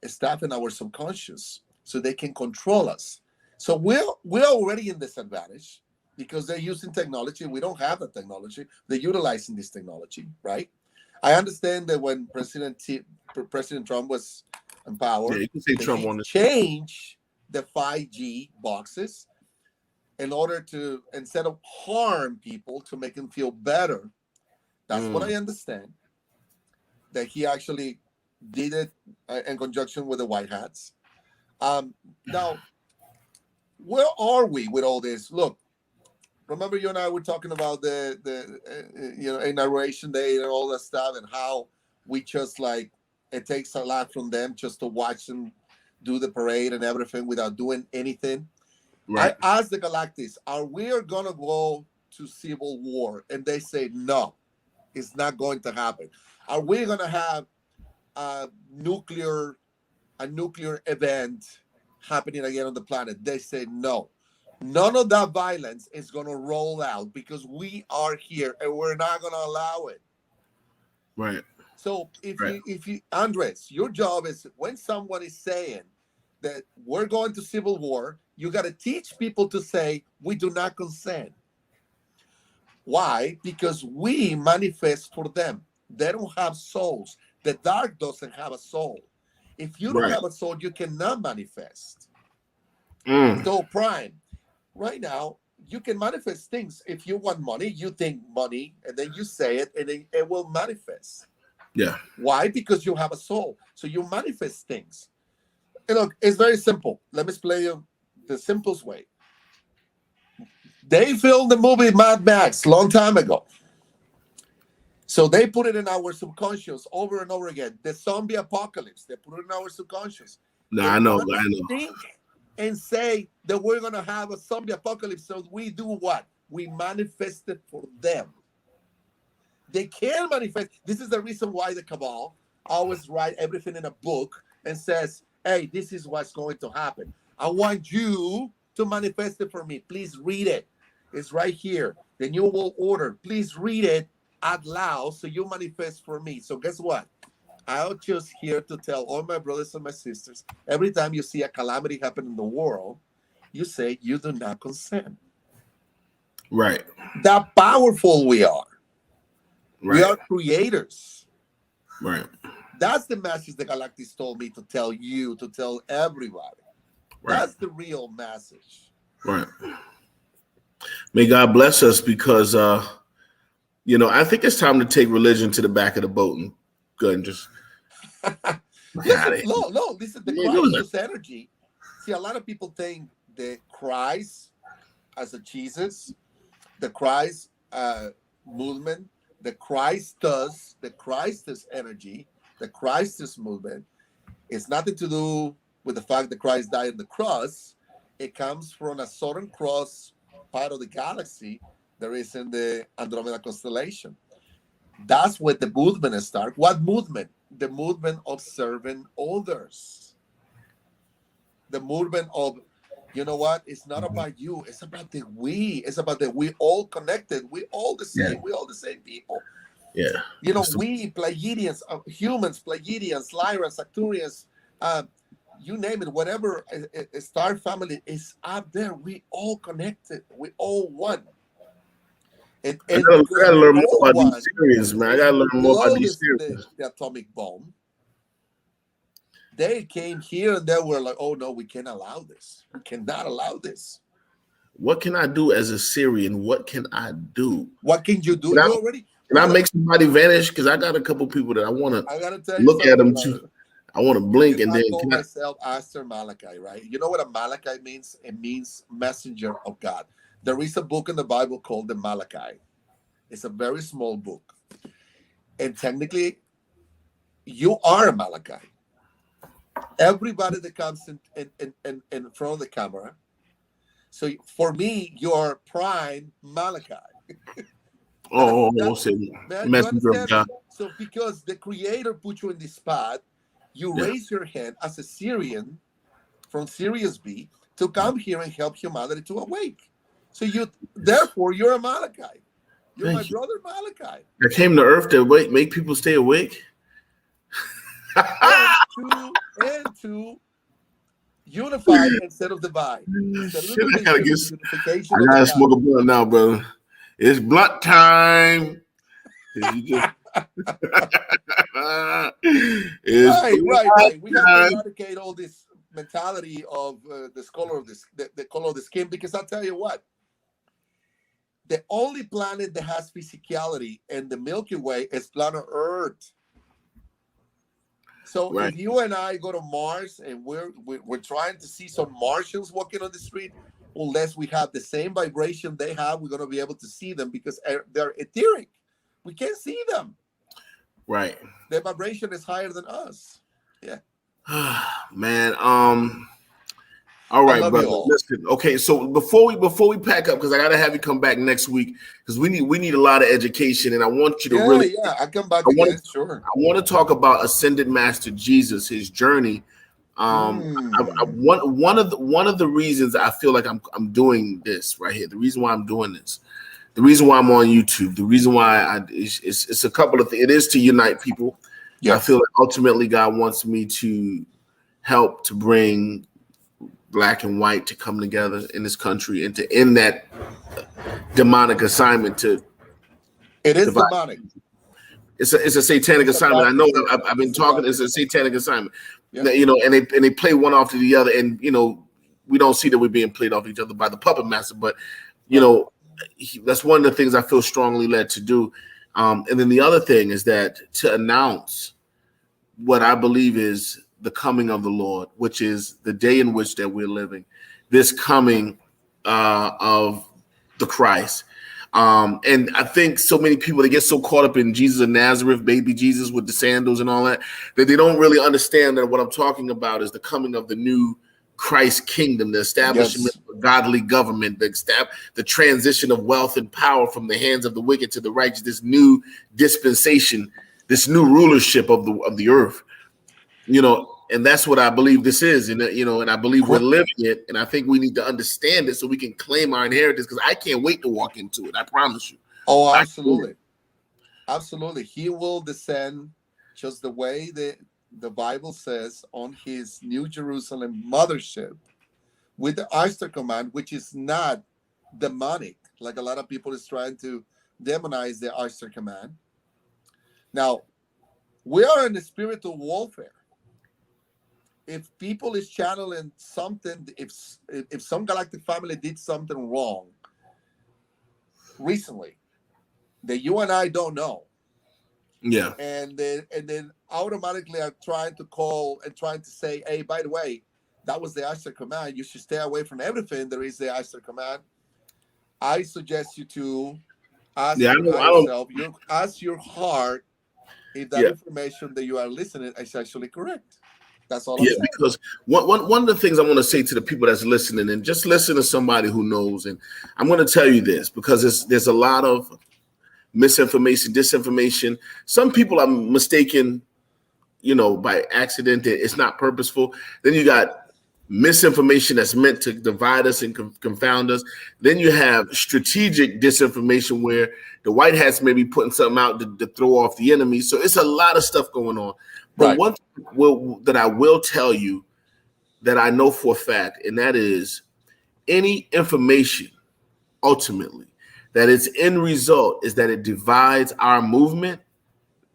Speaker 2: stuff in our subconscious so they can control us. So we're already in disadvantage because they're using technology. We don't have the technology. They're utilizing this technology, right? I understand that when President Trump was in power,
Speaker 1: you can say Trump on this.
Speaker 2: Change the 5G boxes in order to, instead of harm people, to make them feel better. That's what I understand. That he actually did it in conjunction with the White Hats. Now, where are we with all this? Look, remember you and I were talking about the inauguration day and all that stuff, and how we just it takes a lot from them just to watch them do the parade and everything without doing anything. Right. I asked the Galactics, are we going to go to civil war? And they say, no, it's not going to happen. Are we going to have a nuclear event happening again on the planet? They say, no. None of that violence is going to roll out because we are here and we're not going to allow it.
Speaker 1: Right.
Speaker 2: So if you, Andres, your job is when someone is saying that we're going to civil war, you got to teach people to say, we do not consent. Why? Because we manifest for them. They don't have souls. The dark doesn't have a soul. If you don't have a soul, you cannot manifest. So Pryme, right now, you can manifest things. If you want money, you think money, and then you say it, and then it will manifest.
Speaker 1: Yeah.
Speaker 2: Why? Because you have a soul. So you manifest things. It's very simple. Let me explain you the simplest way. They filmed the movie Mad Max long time ago. So they put it in our subconscious over and over again. The zombie apocalypse, they put it in our subconscious.
Speaker 1: No, I know.
Speaker 2: Think and say that we're going to have a zombie apocalypse. So we do what? We manifest it for them. They can manifest. This is the reason why the cabal always write everything in a book and says, hey, this is what's going to happen. I want you to manifest it for me. Please read it. It's right here. The New World Order. Please read it out loud so you manifest for me. So guess what? I'm just here to tell all my brothers and my sisters, every time you see a calamity happen in the world, you say you do not consent.
Speaker 1: Right.
Speaker 2: That powerful we are.
Speaker 1: Right.
Speaker 2: We are creators.
Speaker 1: Right.
Speaker 2: That's the message the Galactics told me to tell you, to tell everybody. Right. That's the real message.
Speaker 1: Right. May God bless us, because you know, I think it's time to take religion to the back of the boat and go and just
Speaker 2: listen, no, listen, the Christ energy. See, a lot of people think the Christ as a Jesus, the Christ movement, the Christus, the Christus energy, the Christus movement, it's nothing to do with the fact that Christ died on the cross. It comes from a southern cross part of the galaxy there is in the Andromeda constellation. That's where the movement starts. What movement? The movement of serving others. The movement of, you know what? It's not about you. It's about the we. It's about that we all connected. We all the same. Yeah. We all the same people.
Speaker 1: Yeah.
Speaker 2: You know, we Pleiadians, humans, Pleiadians, Lyrans, Arcturians, you name it, whatever a star family is up there, we all connected. We all one. And
Speaker 1: I gotta learn more about these series, man. I gotta learn more about these series.
Speaker 2: The atomic bomb. They came here and they were like, oh no, we can't allow this. We cannot allow this.
Speaker 1: What can I do as a Syrian? What can I do?
Speaker 2: What can you do?
Speaker 1: Can I make somebody vanish? Because I got a couple people that I want to look at them too. I want to blink and then.
Speaker 2: I call myself ASHTAR Malachi, right? You know what a Malachi means? It means messenger of God. There is a book in the Bible called the Malachi. It's a very small book. And technically, you are a Malachi. Everybody that comes in front of the camera. So for me, you're Pryme Malachi.
Speaker 1: Messenger of God.
Speaker 2: So because the Creator put you in this spot, you raise your hand as a Syrian from Sirius B to come here and help humanity to awake. So therefore, you're a Malachi. You're my brother Malachi.
Speaker 1: I came to Earth to make people stay awake.
Speaker 2: and to unify instead of divide.
Speaker 1: I gotta smoke a blunt now, brother. It's blunt time.
Speaker 2: Right. We have to eradicate all this mentality of the color of the color of the skin, because I'll tell you what. The only planet that has physicality in the Milky Way is planet Earth. So if you and I go to Mars and we're trying to see some Martians walking on the street, unless we have the same vibration they have, we're going to be able to see them because they're etheric. We can't see them.
Speaker 1: Right.
Speaker 2: Their vibration is higher than us. Yeah.
Speaker 1: Man. All right, brother. Listen. Okay, so before we pack up, because I gotta have you come back next week, because we need a lot of education, and I want you to really.
Speaker 2: Yeah, I come back again. Sure.
Speaker 1: I want to talk about Ascended Master Jesus, his journey. One of the reasons I feel like I'm doing this right here, the reason why I'm doing this, the reason why I'm on YouTube, the reason why it's a couple of things. It is to unite people. Yeah, I feel like ultimately God wants me to help to bring Black and white to come together in this country and to end that demonic assignment. It
Speaker 2: is demonic.
Speaker 1: It's a satanic assignment. I know I've been talking. It's a satanic assignment. Yeah. You know, and they play one off to the other, and you know, we don't see that we're being played off each other by the puppet master. But you know, that's one of the things I feel strongly led to do. And then the other thing is that to announce what I believe is the coming of the Lord, which is the day in which that we're living, this coming of the Christ. And I think so many people, they get so caught up in Jesus of Nazareth, baby Jesus with the sandals and all that they don't really understand that what I'm talking about is the coming of the new Christ kingdom, the establishment of a godly government, the transition of wealth and power from the hands of the wicked to the righteous, this new dispensation, this new rulership of the earth. You know, And that's what I believe this is. And, and I believe we're living it. And I think we need to understand it so we can claim our inheritance, because I can't wait to walk into it. I promise you.
Speaker 2: Oh, absolutely. Absolutely. He will descend just the way the Bible says on his New Jerusalem mothership with the ASHTAR command, which is not demonic, like a lot of people is trying to demonize the ASHTAR command. Now, we are in a spiritual warfare. If people is channeling something, if some galactic family did something wrong recently that you and I don't know,
Speaker 1: yeah,
Speaker 2: and then automatically are trying to call and trying to say, hey, by the way, that was the ASHTAR command. You should stay away from everything. There is the ASHTAR command. I suggest you to ask your higher self, ask your heart if that information that you are listening is actually correct. That's all I'm saying.
Speaker 1: Because one of the things I want to say to the people that's listening, and just listen to somebody who knows, and I'm going to tell you this because there's a lot of misinformation, disinformation. Some people are mistaken, by accident. It's not purposeful. Then you got misinformation that's meant to divide us and confound us. Then you have strategic disinformation where the white hats may be putting something out to throw off the enemy. So it's a lot of stuff going on. But one thing that I will tell you that I know for a fact, and that is any information ultimately that its end result is that it divides our movement.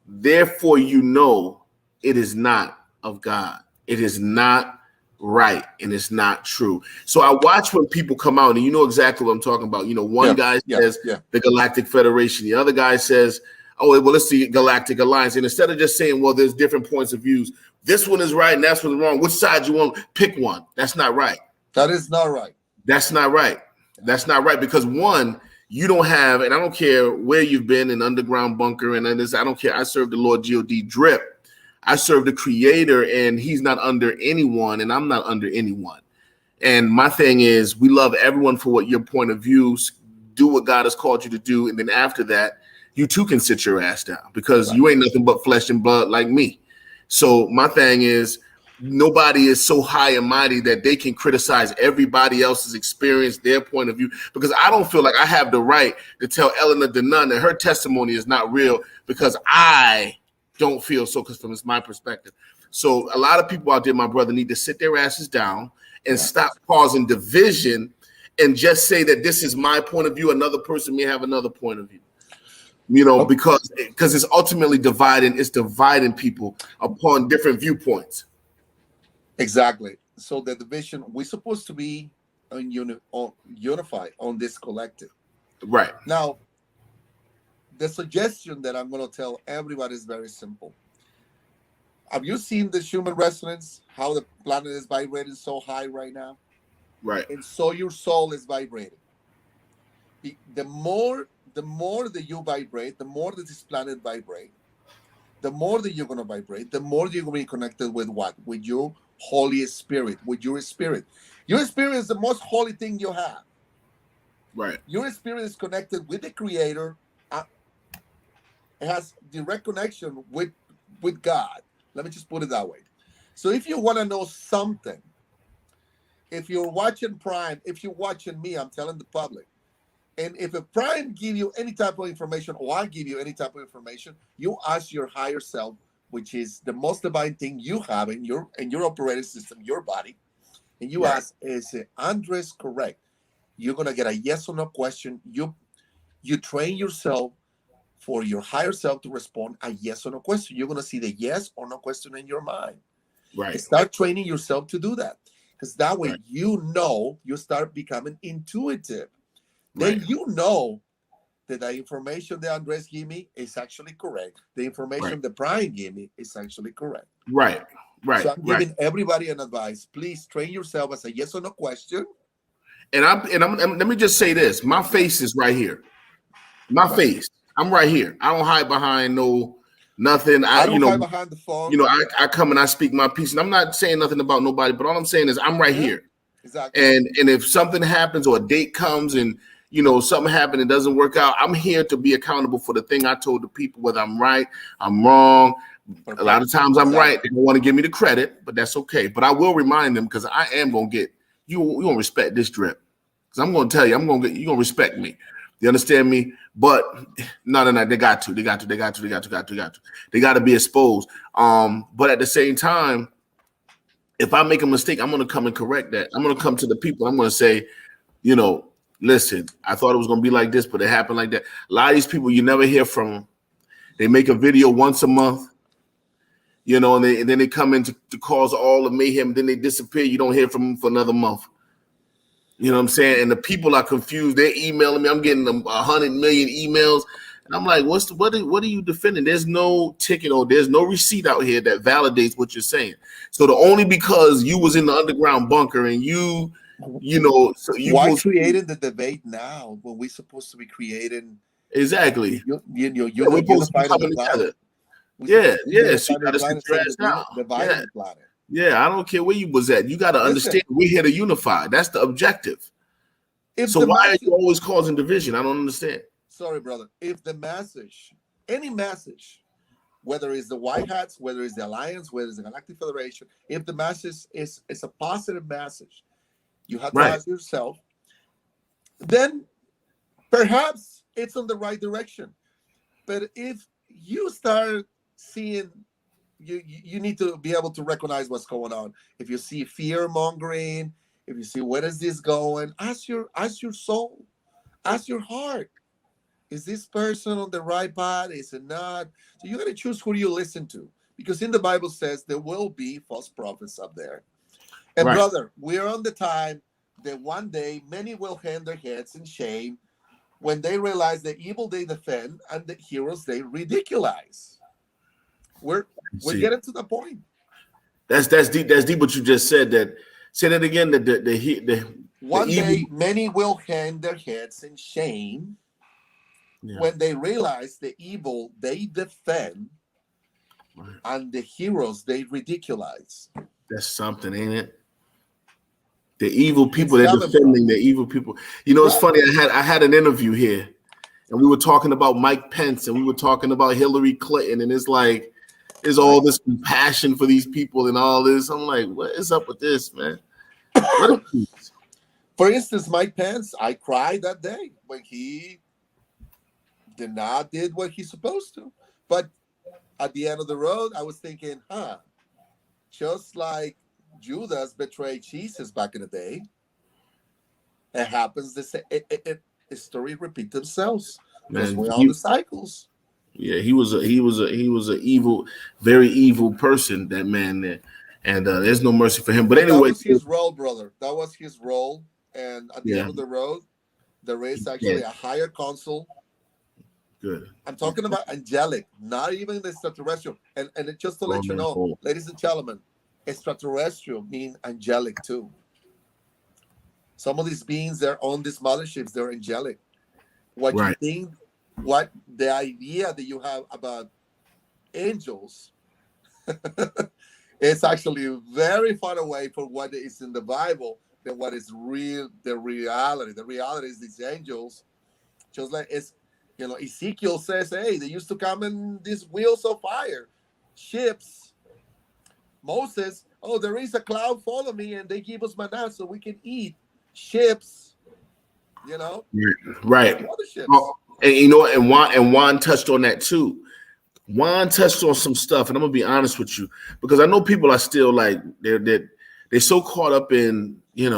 Speaker 1: Therefore, it is not of God. It is not right, and it's not true. So I watch when people come out, and you know exactly what I'm talking about. One guy says the Galactic Federation, the other guy says, oh, well, it's the Galactic Alliance. And instead of just saying, well, there's different points of views, this one is right and that's one's wrong, which side you want, pick one. That's not right.
Speaker 2: That is not right.
Speaker 1: That's not right. That's not right, because one, you don't have, and I don't care where you've been, an underground bunker, and this, I don't care. I serve the Lord God drip. I serve the Creator, and he's not under anyone, and I'm not under anyone. And my thing is, we love everyone for what your point of view, do what God has called you to do. And then after that, you too can sit your ass down, because you ain't nothing but flesh and blood like me. So my thing is, nobody is so high and mighty that they can criticize everybody else's experience, their point of view, because I don't feel like I have the right to tell Eleanor Denun that her testimony is not real, because I don't feel so, because from my perspective. So a lot of people out there, my brother, need to sit their asses down and stop causing division and just say that this is my point of view. Another person may have another point of view. Because it's ultimately dividing. It's dividing people upon different viewpoints.
Speaker 2: Exactly. So the division, we're supposed to be unified on this collective.
Speaker 1: Right.
Speaker 2: Now, the suggestion that I'm going to tell everybody is very simple. Have you seen the human resonance, how the planet is vibrating so high right now?
Speaker 1: Right.
Speaker 2: And so your soul is vibrating. The more that you vibrate, the more that this planet vibrates, the more that you're going to vibrate, the more you're going to be connected with what? With your Holy Spirit, with your spirit. Your spirit is the most holy thing you have.
Speaker 1: Right.
Speaker 2: Your spirit is connected with the Creator. It has direct connection with God. Let me just put it that way. So if you want to know something, if you're watching Pryme, if you're watching me, I'm telling the public, and if a Pryme give you any type of information, or I give you any type of information, you ask your higher self, which is the most divine thing you have in your operating system, your body, and you ask, is Andres correct? You're gonna get a yes or no question. You train yourself for your higher self to respond a yes or no question. You're gonna see the yes or no question in your mind.
Speaker 1: Right.
Speaker 2: Start training yourself to do that, because that way you start becoming intuitive. Then that the information that Andres gave me is actually correct. The information that Pryme gave me is actually correct.
Speaker 1: Right.
Speaker 2: So I'm giving everybody an advice. Please train yourself as a yes or no question.
Speaker 1: And let me just say this: my face is right here. My face. I'm right here. I don't hide behind nothing.
Speaker 2: I don't hide behind the phone.
Speaker 1: I come and I speak my piece, and I'm not saying nothing about nobody, but all I'm saying is I'm right here.
Speaker 2: Exactly.
Speaker 1: And if something happens or a date comes and something happened and doesn't work out, I'm here to be accountable for the thing I told the people, whether I'm right, I'm wrong. A lot of times I'm right. They don't want to give me the credit, but that's okay. But I will remind them because I am gonna get you. You gonna respect this drip because I'm gonna tell you. I'm gonna get you gonna respect me. You understand me? But no. They got to. They got to be exposed. But at the same time, if I make a mistake, I'm gonna come and correct that. I'm gonna come to the people. I'm gonna say, listen, I thought it was gonna be like this, but it happened like that. A lot of these people you never hear from them. They make a video once a month. And then they come in to cause all the mayhem. Then they disappear. You don't hear from them for another month. You know what I'm saying? And the people are confused. They're emailing me. I'm getting 100 million emails. And I'm like, what are you defending? There's no ticket or there's no receipt out here that validates what you're saying. So only because you was in the underground bunker and
Speaker 2: why creating the debate now when we're supposed to be creating
Speaker 1: exactly
Speaker 2: we're supposed to be coming together. So you gotta sit your ass down.
Speaker 1: Yeah, I don't care where you was at. You got to understand we're here to unify. That's the objective. So why are you always causing division? I don't understand.
Speaker 2: Sorry, brother. If the message, any message, whether it's the White Hats, whether it's the Alliance, whether it's the Galactic Federation, if the message is a positive message, you have to ask yourself, then perhaps it's on the right direction. But if you start seeing, you need to be able to recognize what's going on. If you see fear mongering, if you see where is this going, ask your soul, ask your heart. Is this person on the right path? Is it not? So you got to choose who you listen to, because in the Bible says there will be false prophets up there. And brother, we're on the time that one day many will hang their heads in shame when they realize the evil they defend and the heroes they ridiculize. We're getting to the point.
Speaker 1: That's deep. That's deep. What you just said. Say that again.
Speaker 2: One day, many will hang their heads in shame when they realize the evil they defend and the heroes they ridiculize.
Speaker 1: That's something, ain't it? The evil people they're defending. The evil people. It's funny. I had an interview here, and we were talking about Mike Pence, and we were talking about Hillary Clinton, and it's like. There's all this compassion for these people and all this. I'm like, what is up with this, man?
Speaker 2: For instance, Mike Pence, I cried that day when he did what he's supposed to. But at the end of the road, I was thinking, just like Judas betrayed Jesus back in the day, it happens. The story repeats themselves because we're on the cycles.
Speaker 1: Yeah, he was a evil, very evil person, that man there, and there's no mercy for him. But anyway,
Speaker 2: that was his role, brother. That was his role. And at the end of the road, there is actually a higher council.
Speaker 1: Good.
Speaker 2: I'm talking about angelic, not even the extraterrestrial. And just to let you know, ladies and gentlemen, extraterrestrial mean angelic too. Some of these beings, they're on these motherships, they're angelic. What you think? What the idea that you have about angels is actually very far away from what is in the Bible than what is real. The reality is these angels, just like Ezekiel says, hey, they used to come in these wheels of fire, ships. Moses, there is a cloud follow me, and they give us manna so we can eat. Ships,
Speaker 1: right. And Juan touched on that too. Juan touched on some stuff, and I'm gonna be honest with you, because I know people are still like they're so caught up in they're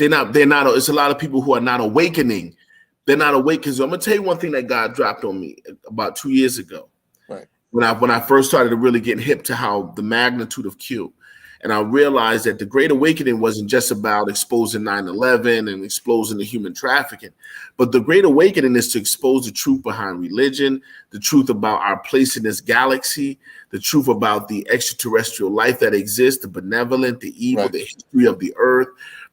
Speaker 1: not. It's a lot of people who are not awakening. They're not awake because I'm gonna tell you one thing that God dropped on me about 2 years ago.
Speaker 2: Right.
Speaker 1: When I first started to really get hip to how the magnitude of Q. And I realized that the Great Awakening wasn't just about exposing 9/11 and exposing the human trafficking, but the Great Awakening is to expose the truth behind religion, the truth about our place in this galaxy, the truth about the extraterrestrial life that exists, the benevolent, the evil, the history of the earth.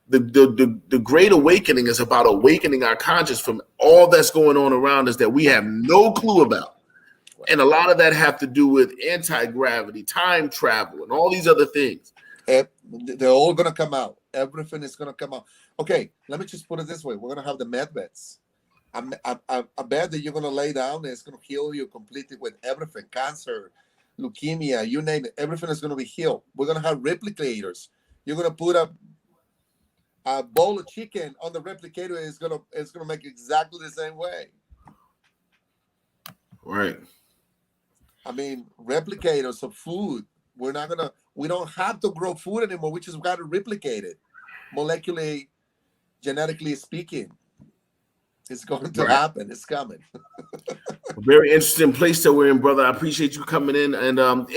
Speaker 1: The Great Awakening is about awakening our conscience from all that's going on around us that we have no clue about. And a lot of that have to do with anti-gravity, time travel, and all these other things.
Speaker 2: They're all going to come out. Everything is going to come out. Okay, let me just put it this way. We're going to have the medveds I bet that you're gonna lay down and it's gonna heal you completely with everything, cancer, leukemia, you name it, everything is gonna be healed. We're gonna have replicators. You're gonna put a bowl of chicken on the replicator, and it's gonna make exactly the same way.
Speaker 1: Right.
Speaker 2: I mean, replicators of food. We don't have to grow food anymore. We just got to replicate it, molecularly, genetically speaking. It's going to happen. It's coming.
Speaker 1: Very interesting place that we're in, brother. I appreciate you coming in. And
Speaker 2: I love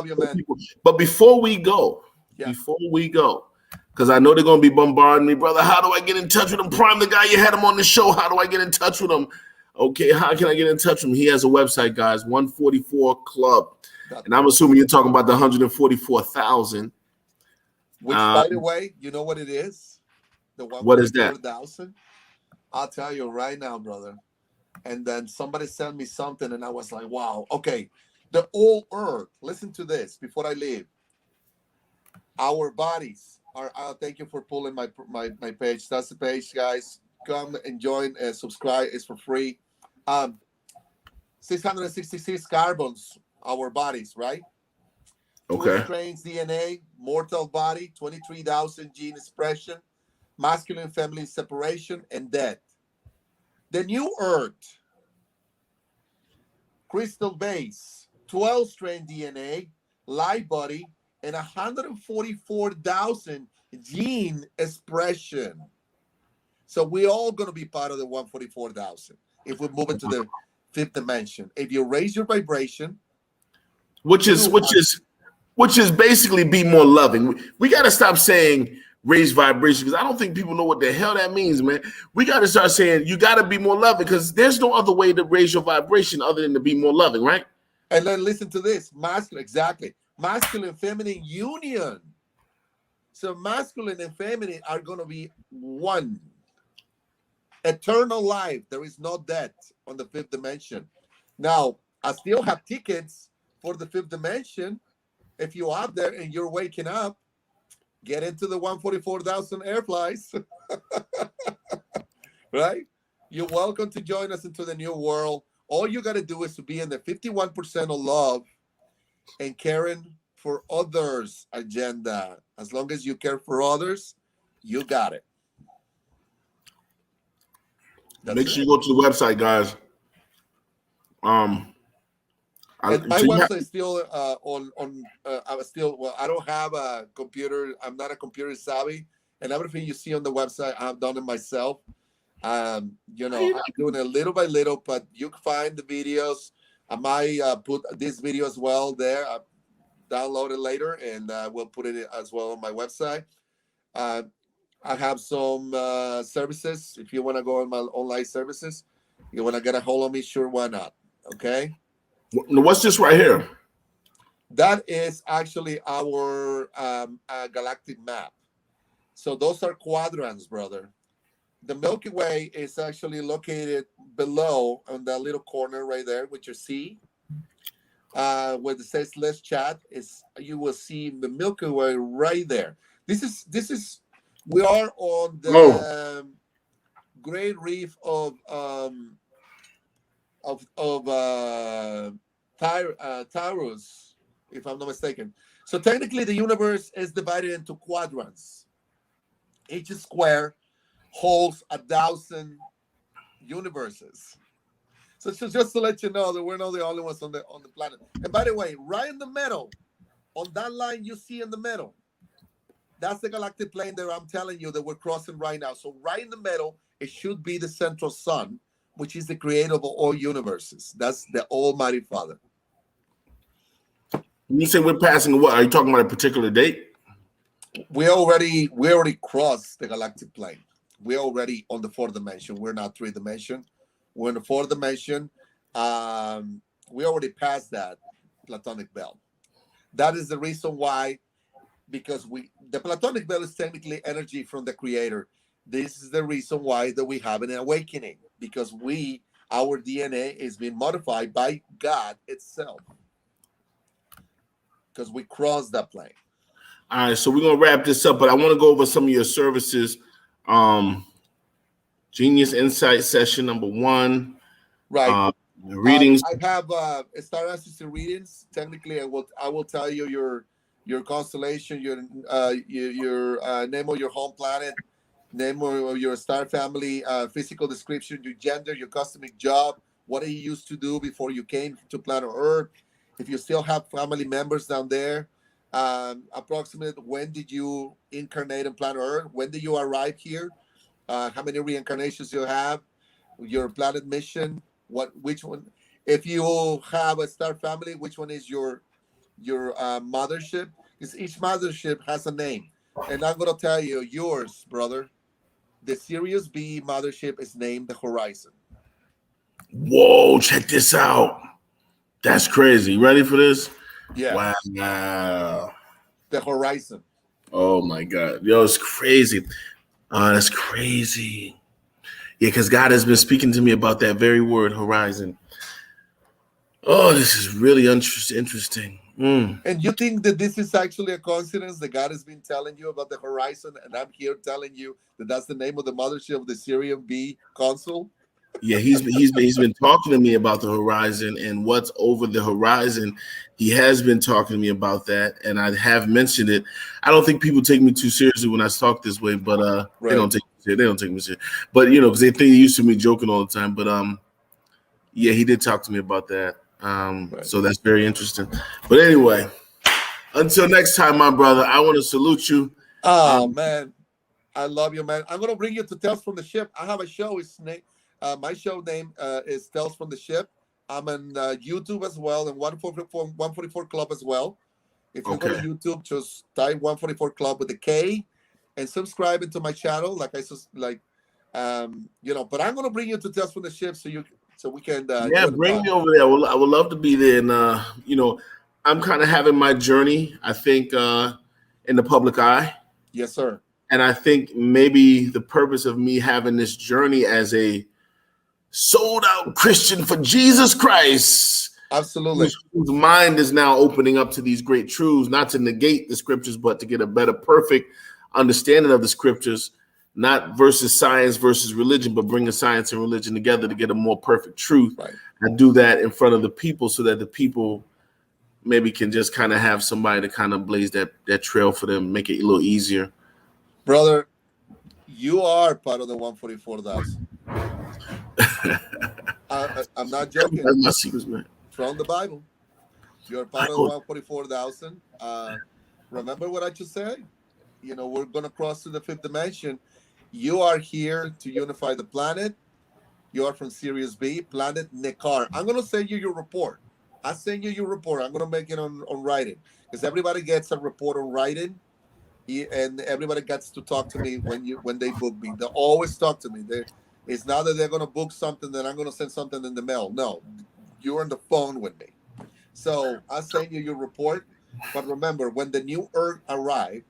Speaker 2: you, man.
Speaker 1: People. But before we go, because I know they're going to be bombarding me, brother. How do I get in touch with him? Pryme, the guy you had him on the show. How do I get in touch with him? Okay, how can I get in touch with him? He has a website, guys, 144 Club. And I'm assuming you're talking about the 144,000.
Speaker 2: Which, by the way, you know what it is? The 144,000.
Speaker 1: What is that?
Speaker 2: I'll tell you right now, brother. And then somebody sent me something, and I was like, wow. Okay, the whole earth. Listen to this before I leave. Our bodies are. Thank you for pulling my page. That's the page, guys. Come and join and subscribe. It's for free. 666 carbons, our bodies, right?
Speaker 1: Okay.
Speaker 2: 2 strains DNA, mortal body, 23,000 gene expression, masculine feminine separation, and death. The new earth, crystal base, 12 strain DNA, live body, and 144,000 gene expression. So we're all going to be part of the 144,000 if we move into the 5th dimension. If you raise your vibration,
Speaker 1: which is basically be more loving. We got to stop saying raise vibration, because I don't think people know what the hell that means, man. We got to start saying you got to be more loving, because there's no other way to raise your vibration other than to be more loving, right?
Speaker 2: And then listen to this, masculine feminine union. So masculine and feminine are going to be one. Eternal life. There is no death on the 5th dimension. Now, I still have tickets for the 5th dimension. If you're out there and you're waking up, get into the 144,000 airflies. Right? You're welcome to join us into the new world. All you got to do is to be in the 51% of love and caring for others agenda. As long as you care for others, you got it.
Speaker 1: Make sure you go to the website, guys.
Speaker 2: My website is still I don't have a computer. I'm not a computer savvy, and everything you see on the website, I've done it myself. I'm doing it little by little, but you can find the videos. I might put this video as well there. I'll download it later, and we'll put it as well on my website. I have some services. If you want to go on my online services, you want to get a hold of me, sure, why not? Okay.
Speaker 1: What's this right here?
Speaker 2: That is actually our galactic map. So those are quadrants, brother. The Milky Way is actually located below on that little corner right there, which you see. Where it says "Let's chat," you will see the Milky Way right there. This is. We are on the Great Reef of Taurus, if I'm not mistaken. So technically, the universe is divided into quadrants. Each square holds 1,000 universes. So just to let you know that we're not the only ones on the planet. And by the way, right in the middle, on that line you see in the middle, that's the galactic plane that I'm telling you that we're crossing right now. So right in the middle, it should be the central sun, which is the creator of all universes. That's the Almighty Father.
Speaker 1: When you say we're passing, what are you talking about? A particular date?
Speaker 2: We already crossed the galactic plane. We're already on the 4th dimension. We're not 3rd dimension. We're in the 4th dimension. We already passed that platonic belt. That is the reason why. Because the platonic belt is technically energy from the creator. This is the reason why that we have an awakening, because our DNA is being modified by God itself, because we crossed that plane.
Speaker 1: All right, so we're gonna wrap this up, but I want to go over some of your services. Genius Insight session number 1.
Speaker 2: Right.
Speaker 1: Readings.
Speaker 2: I have star assistant readings. Technically, I will tell you your constellation, your name of your home planet, name of your star family, physical description, your gender, your cosmic job, what you used to do before you came to planet Earth. If you still have family members down there, approximately when did you incarnate on planet Earth? When did you arrive here? How many reincarnations you have? Your planet mission, which one, if you have a star family, which one is your mothership, because each mothership has a name. And I'm going to tell you yours, brother. The Sirius B mothership is named the Horizon.
Speaker 1: Whoa, check this out. That's crazy. Ready for this?
Speaker 2: Yeah.
Speaker 1: Wow.
Speaker 2: The Horizon.
Speaker 1: Oh my God. Yo, it's crazy. That's crazy. Yeah, because God has been speaking to me about that very word, horizon. Oh, this is really interesting.
Speaker 2: And you think that this is actually a coincidence that God has been telling you about the Horizon, and I'm here telling you that that's the name of the mothership of the Sirius B console?
Speaker 1: Yeah, he's been talking to me about the horizon and what's over the horizon. He has been talking to me about that, and I have mentioned it. I don't think people take me too seriously when I talk this way, but
Speaker 2: Right.
Speaker 1: they don't take me serious. But because they think they used to me joking all the time. But yeah, he did talk to me about that.
Speaker 2: Right.
Speaker 1: So that's very interesting. But anyway, until next time, my brother, I want to salute you.
Speaker 2: Oh man, I love you, man. I'm gonna bring you to Tales from the Ship. I have a show. My show name is Tales from the Ship. I'm on YouTube as well, and 144 Club as well. If you go to YouTube, just type 144 Club with a K, and subscribe into my channel. But I'm gonna bring you to Tales from the Ship so we can.
Speaker 1: Yeah, bring me over there. I would love to be there, and I'm kind of having my journey, I think, in the public eye.
Speaker 2: Yes, sir.
Speaker 1: And I think maybe the purpose of me having this journey as a sold out Christian for Jesus Christ,
Speaker 2: absolutely,
Speaker 1: whose mind is now opening up to these great truths, not to negate the scriptures, but to get a better, perfect understanding of the scriptures, not versus science versus religion, but bringing science and religion together to get a more perfect truth.
Speaker 2: Right.
Speaker 1: And do that in front of the people so that the people maybe can just kind of have somebody to kind of blaze that trail for them, make it a little easier.
Speaker 2: Brother, you are part of the 144,000. I'm not joking.
Speaker 1: That's my secrets, man.
Speaker 2: From the Bible. You're part of the 144,000. Remember what I just said? We're going to cross to the fifth dimension. You are here to unify the planet. You are from Sirius B, planet Nekar. I'm going to send you your report. I send you your report. I'm going to make it on writing, because everybody gets a report on writing, and everybody gets to talk to me when they book me. They always talk to me. It's not that they're going to book something that I'm going to send something in the mail. No, you're on the phone with me. So I send you your report. But remember, when the new Earth arrives,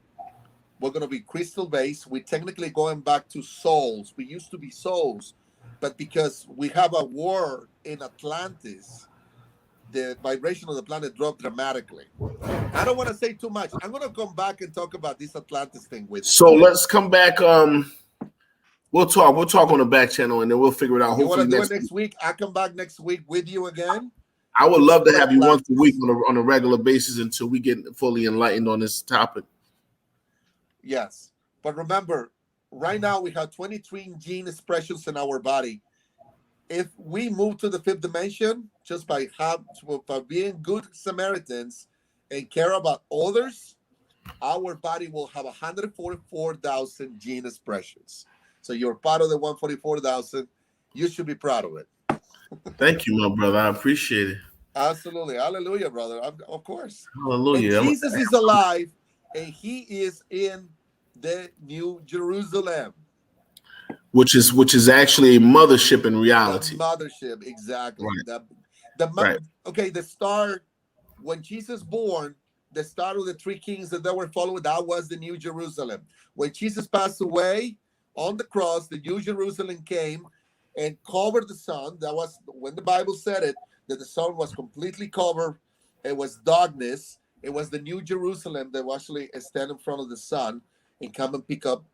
Speaker 2: we're going to be crystal based. We're technically going back to souls. We used to be souls, but because we have a war in Atlantis, the vibration of the planet dropped dramatically. I don't want to say too much. I'm going to come back and talk about this Atlantis thing with you.
Speaker 1: So let's come back. We'll talk on the back channel, and then we'll figure it out.
Speaker 2: You want to do it next week? I come back next week with you again.
Speaker 1: I would love to have you once a week on a regular basis until we get fully enlightened on this topic.
Speaker 2: Yes. But remember, right now we have 23 gene expressions in our body. If we move to the fifth dimension, just by being good Samaritans and care about others, our body will have 144,000 gene expressions. So you're part of the 144,000. You should be proud of it.
Speaker 1: Thank you, my brother. I appreciate it.
Speaker 2: Absolutely. Hallelujah, brother. Of course.
Speaker 1: Hallelujah.
Speaker 2: And Jesus is alive, and he is in the New Jerusalem,
Speaker 1: which is actually a mothership in reality.
Speaker 2: The mothership, exactly. Right. Okay, the star, when Jesus born, the star of the three kings that they were following, that was the New Jerusalem. When Jesus passed away on the cross, the New Jerusalem came and covered the sun. That was when the Bible said it, that the sun was completely covered. It was darkness. It was the New Jerusalem that was actually stand in front of the sun and come and pick up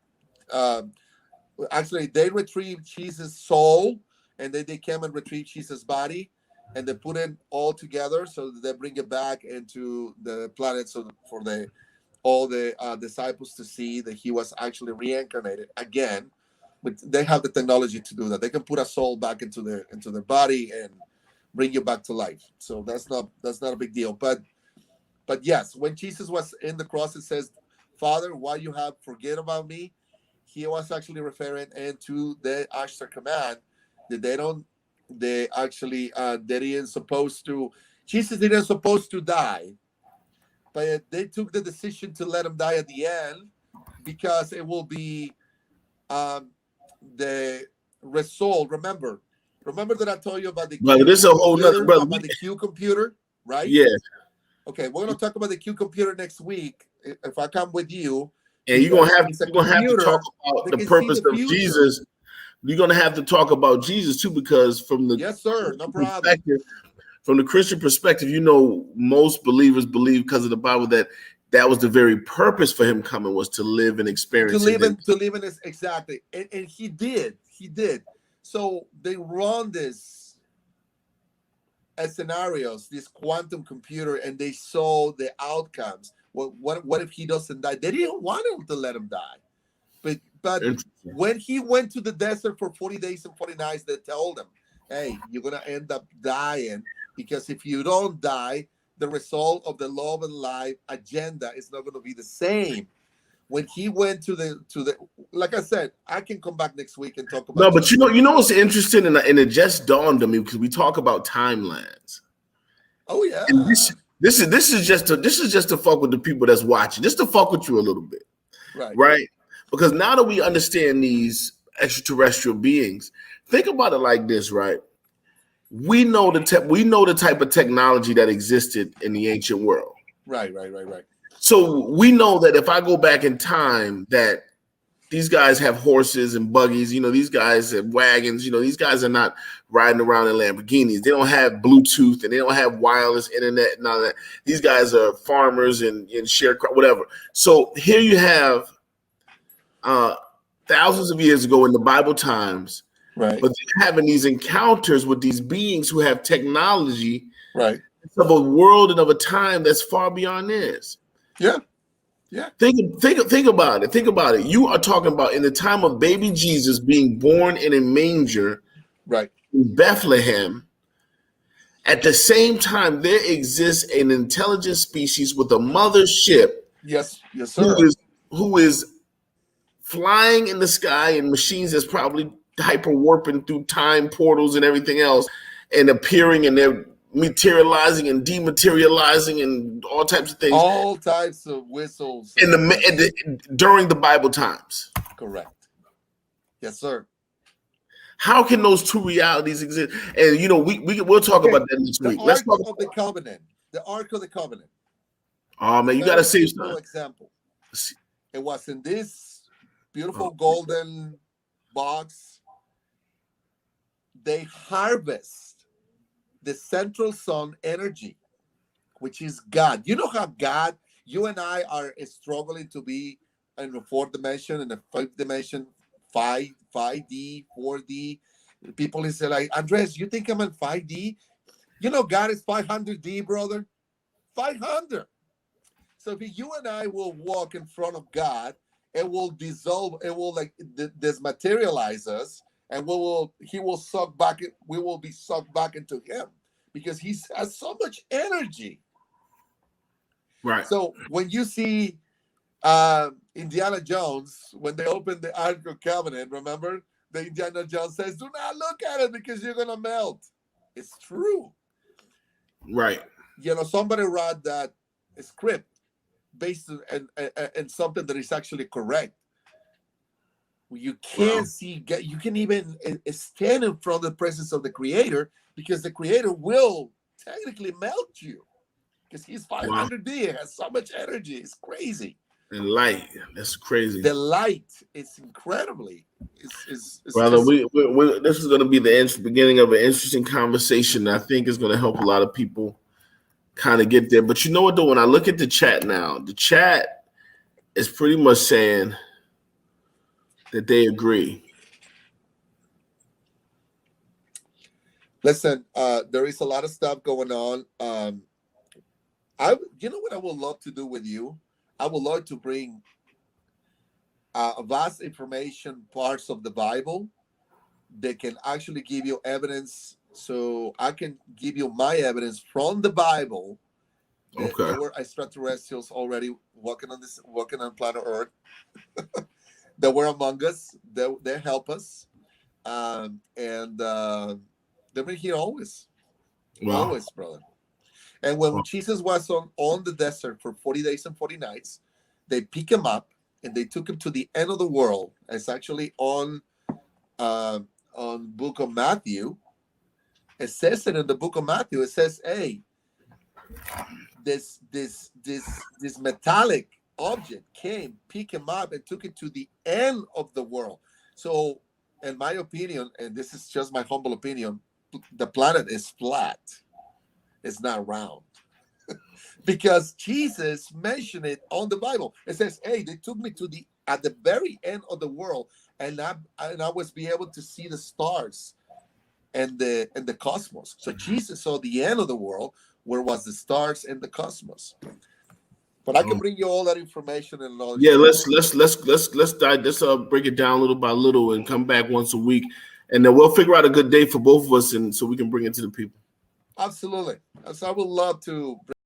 Speaker 2: Actually, they retrieve Jesus' soul, and then they came and retrieve Jesus' body, and they put it all together so that they bring it back into the planet, so for all the disciples to see that he was actually reincarnated again. But they have the technology to do that. They can put a soul back into their body and bring you back to life. So that's not a big deal. But yes, when Jesus was in the cross, it says, "Father, why you have forget about me?" He was actually referring into the ASHTAR command that they didn't supposed to. Jesus didn't supposed to die, but they took the decision to let him die at the end because it will be the result. Remember that I told you about the
Speaker 1: brother. This is a whole nother brother.
Speaker 2: about the Q computer, right?
Speaker 1: Yeah.
Speaker 2: Okay, we're gonna talk about the Q computer next week if I come with you.
Speaker 1: And you're gonna have to talk about the purpose of Jesus. You're gonna have to talk about Jesus too, because from the
Speaker 2: yes, sir, no problem.
Speaker 1: From the Christian perspective, most believers believe because of the Bible that was the very purpose for him coming, was to live and experience.
Speaker 2: To live in this, exactly. And he did. So they run this as scenarios, this quantum computer, and they saw the outcomes. What if he doesn't die? They didn't want him to let him die. But when he went to the desert for 40 days and 40 nights, they told him, hey, you're going to end up dying, because if you don't die, the result of the love and life agenda is not going to be the same. When he went to the like I said, I can come back next week and talk about.
Speaker 1: No, but you know what's interesting, and it just dawned on me, because we talk about timelines.
Speaker 2: Oh yeah.
Speaker 1: And this is just to fuck with the people that's watching, just to fuck with you a little bit, right? Because now that we understand these extraterrestrial beings, think about it like this, right? We know the type of technology that existed in the ancient world.
Speaker 2: Right.
Speaker 1: So we know that if I go back in time, that these guys have horses and buggies. These guys have wagons. These guys are not riding around in Lamborghinis. They don't have Bluetooth, and they don't have wireless internet and all that. These guys are farmers and sharecroppers, whatever. So here you have thousands of years ago in the Bible times,
Speaker 2: right?
Speaker 1: But they're having these encounters with these beings who have technology,
Speaker 2: right,
Speaker 1: of a world and of a time that's far beyond theirs.
Speaker 2: Yeah.
Speaker 1: Think about it. Think about it. You are talking about in the time of baby Jesus being born in a manger,
Speaker 2: right,
Speaker 1: in Bethlehem. At the same time, there exists an intelligent species with a mothership.
Speaker 2: Yes, sir.
Speaker 1: Who is flying in the sky in machines that's probably hyper warping through time portals and everything else, and appearing, and they're materializing and dematerializing and all types of things.
Speaker 2: All types of whistles.
Speaker 1: During the Bible times.
Speaker 2: Correct. Yes, sir.
Speaker 1: How can those two realities exist? And we'll talk about that next week.
Speaker 2: Let's talk about the covenant. The Ark of the Covenant.
Speaker 1: Oh man, you gotta say something.
Speaker 2: Example. It was in this beautiful golden box. They harvest the central sun energy, which is God. You know how God, you and I are struggling to be in the fourth dimension, in the fifth dimension, 5D, 4D. People say like, Andres, you think I'm in 5D? God is 500D, brother. 500. So if you and I will walk in front of God, it will dissolve, it will dismaterialize us, and he will suck back, we will be sucked back into him, because he has so much energy.
Speaker 1: Right.
Speaker 2: So when you see Indiana Jones, when they open the Ark of the Covenant, remember, the Indiana Jones says, do not look at it because you're gonna melt. It's true.
Speaker 1: Right.
Speaker 2: Somebody wrote that script based on something that is actually correct. You can't see, you can even stand in front of the presence of the Creator, because the Creator will technically melt you, because he's 500D, has so much energy. It's crazy.
Speaker 1: And light, that's crazy.
Speaker 2: The light is incredibly. It's
Speaker 1: brother, this is going to be the beginning of an interesting conversation that I think is going to help a lot of people kind of get there. But you know what, though? When I look at the chat now, the chat is pretty much saying that they agree.
Speaker 2: Listen, there is a lot of stuff going on. You know what I would love to do with you? I would love to bring vast information parts of the Bible that can actually give you evidence. So I can give you my evidence from the Bible that
Speaker 1: Okay.
Speaker 2: there were extraterrestrials already walking on planet Earth that were among us. They help us, and they've been here always,
Speaker 1: Wow.
Speaker 2: always, brother. And when Jesus was on the desert for 40 days and 40 nights, they pick him up and they took him to the end of the world. It's actually uh, on book of Matthew. It says it in the book of Matthew. It says, "Hey, this metallic object came, picked him up, and took it to the end of the world." So, in my opinion, and this is just my humble opinion, the planet is flat. It's not round. Because Jesus mentioned it on the Bible. It says, "Hey, they took me to the at the very end of the world, and I was be able to see the stars and the cosmos." So Jesus saw the end of the world, where was the stars and the cosmos. But I can bring you all that information and knowledge.
Speaker 1: Yeah, let's break it down little by little and come back once a week, and then we'll figure out a good day for both of us, and so we can bring it to the people.
Speaker 2: Absolutely. So I would love to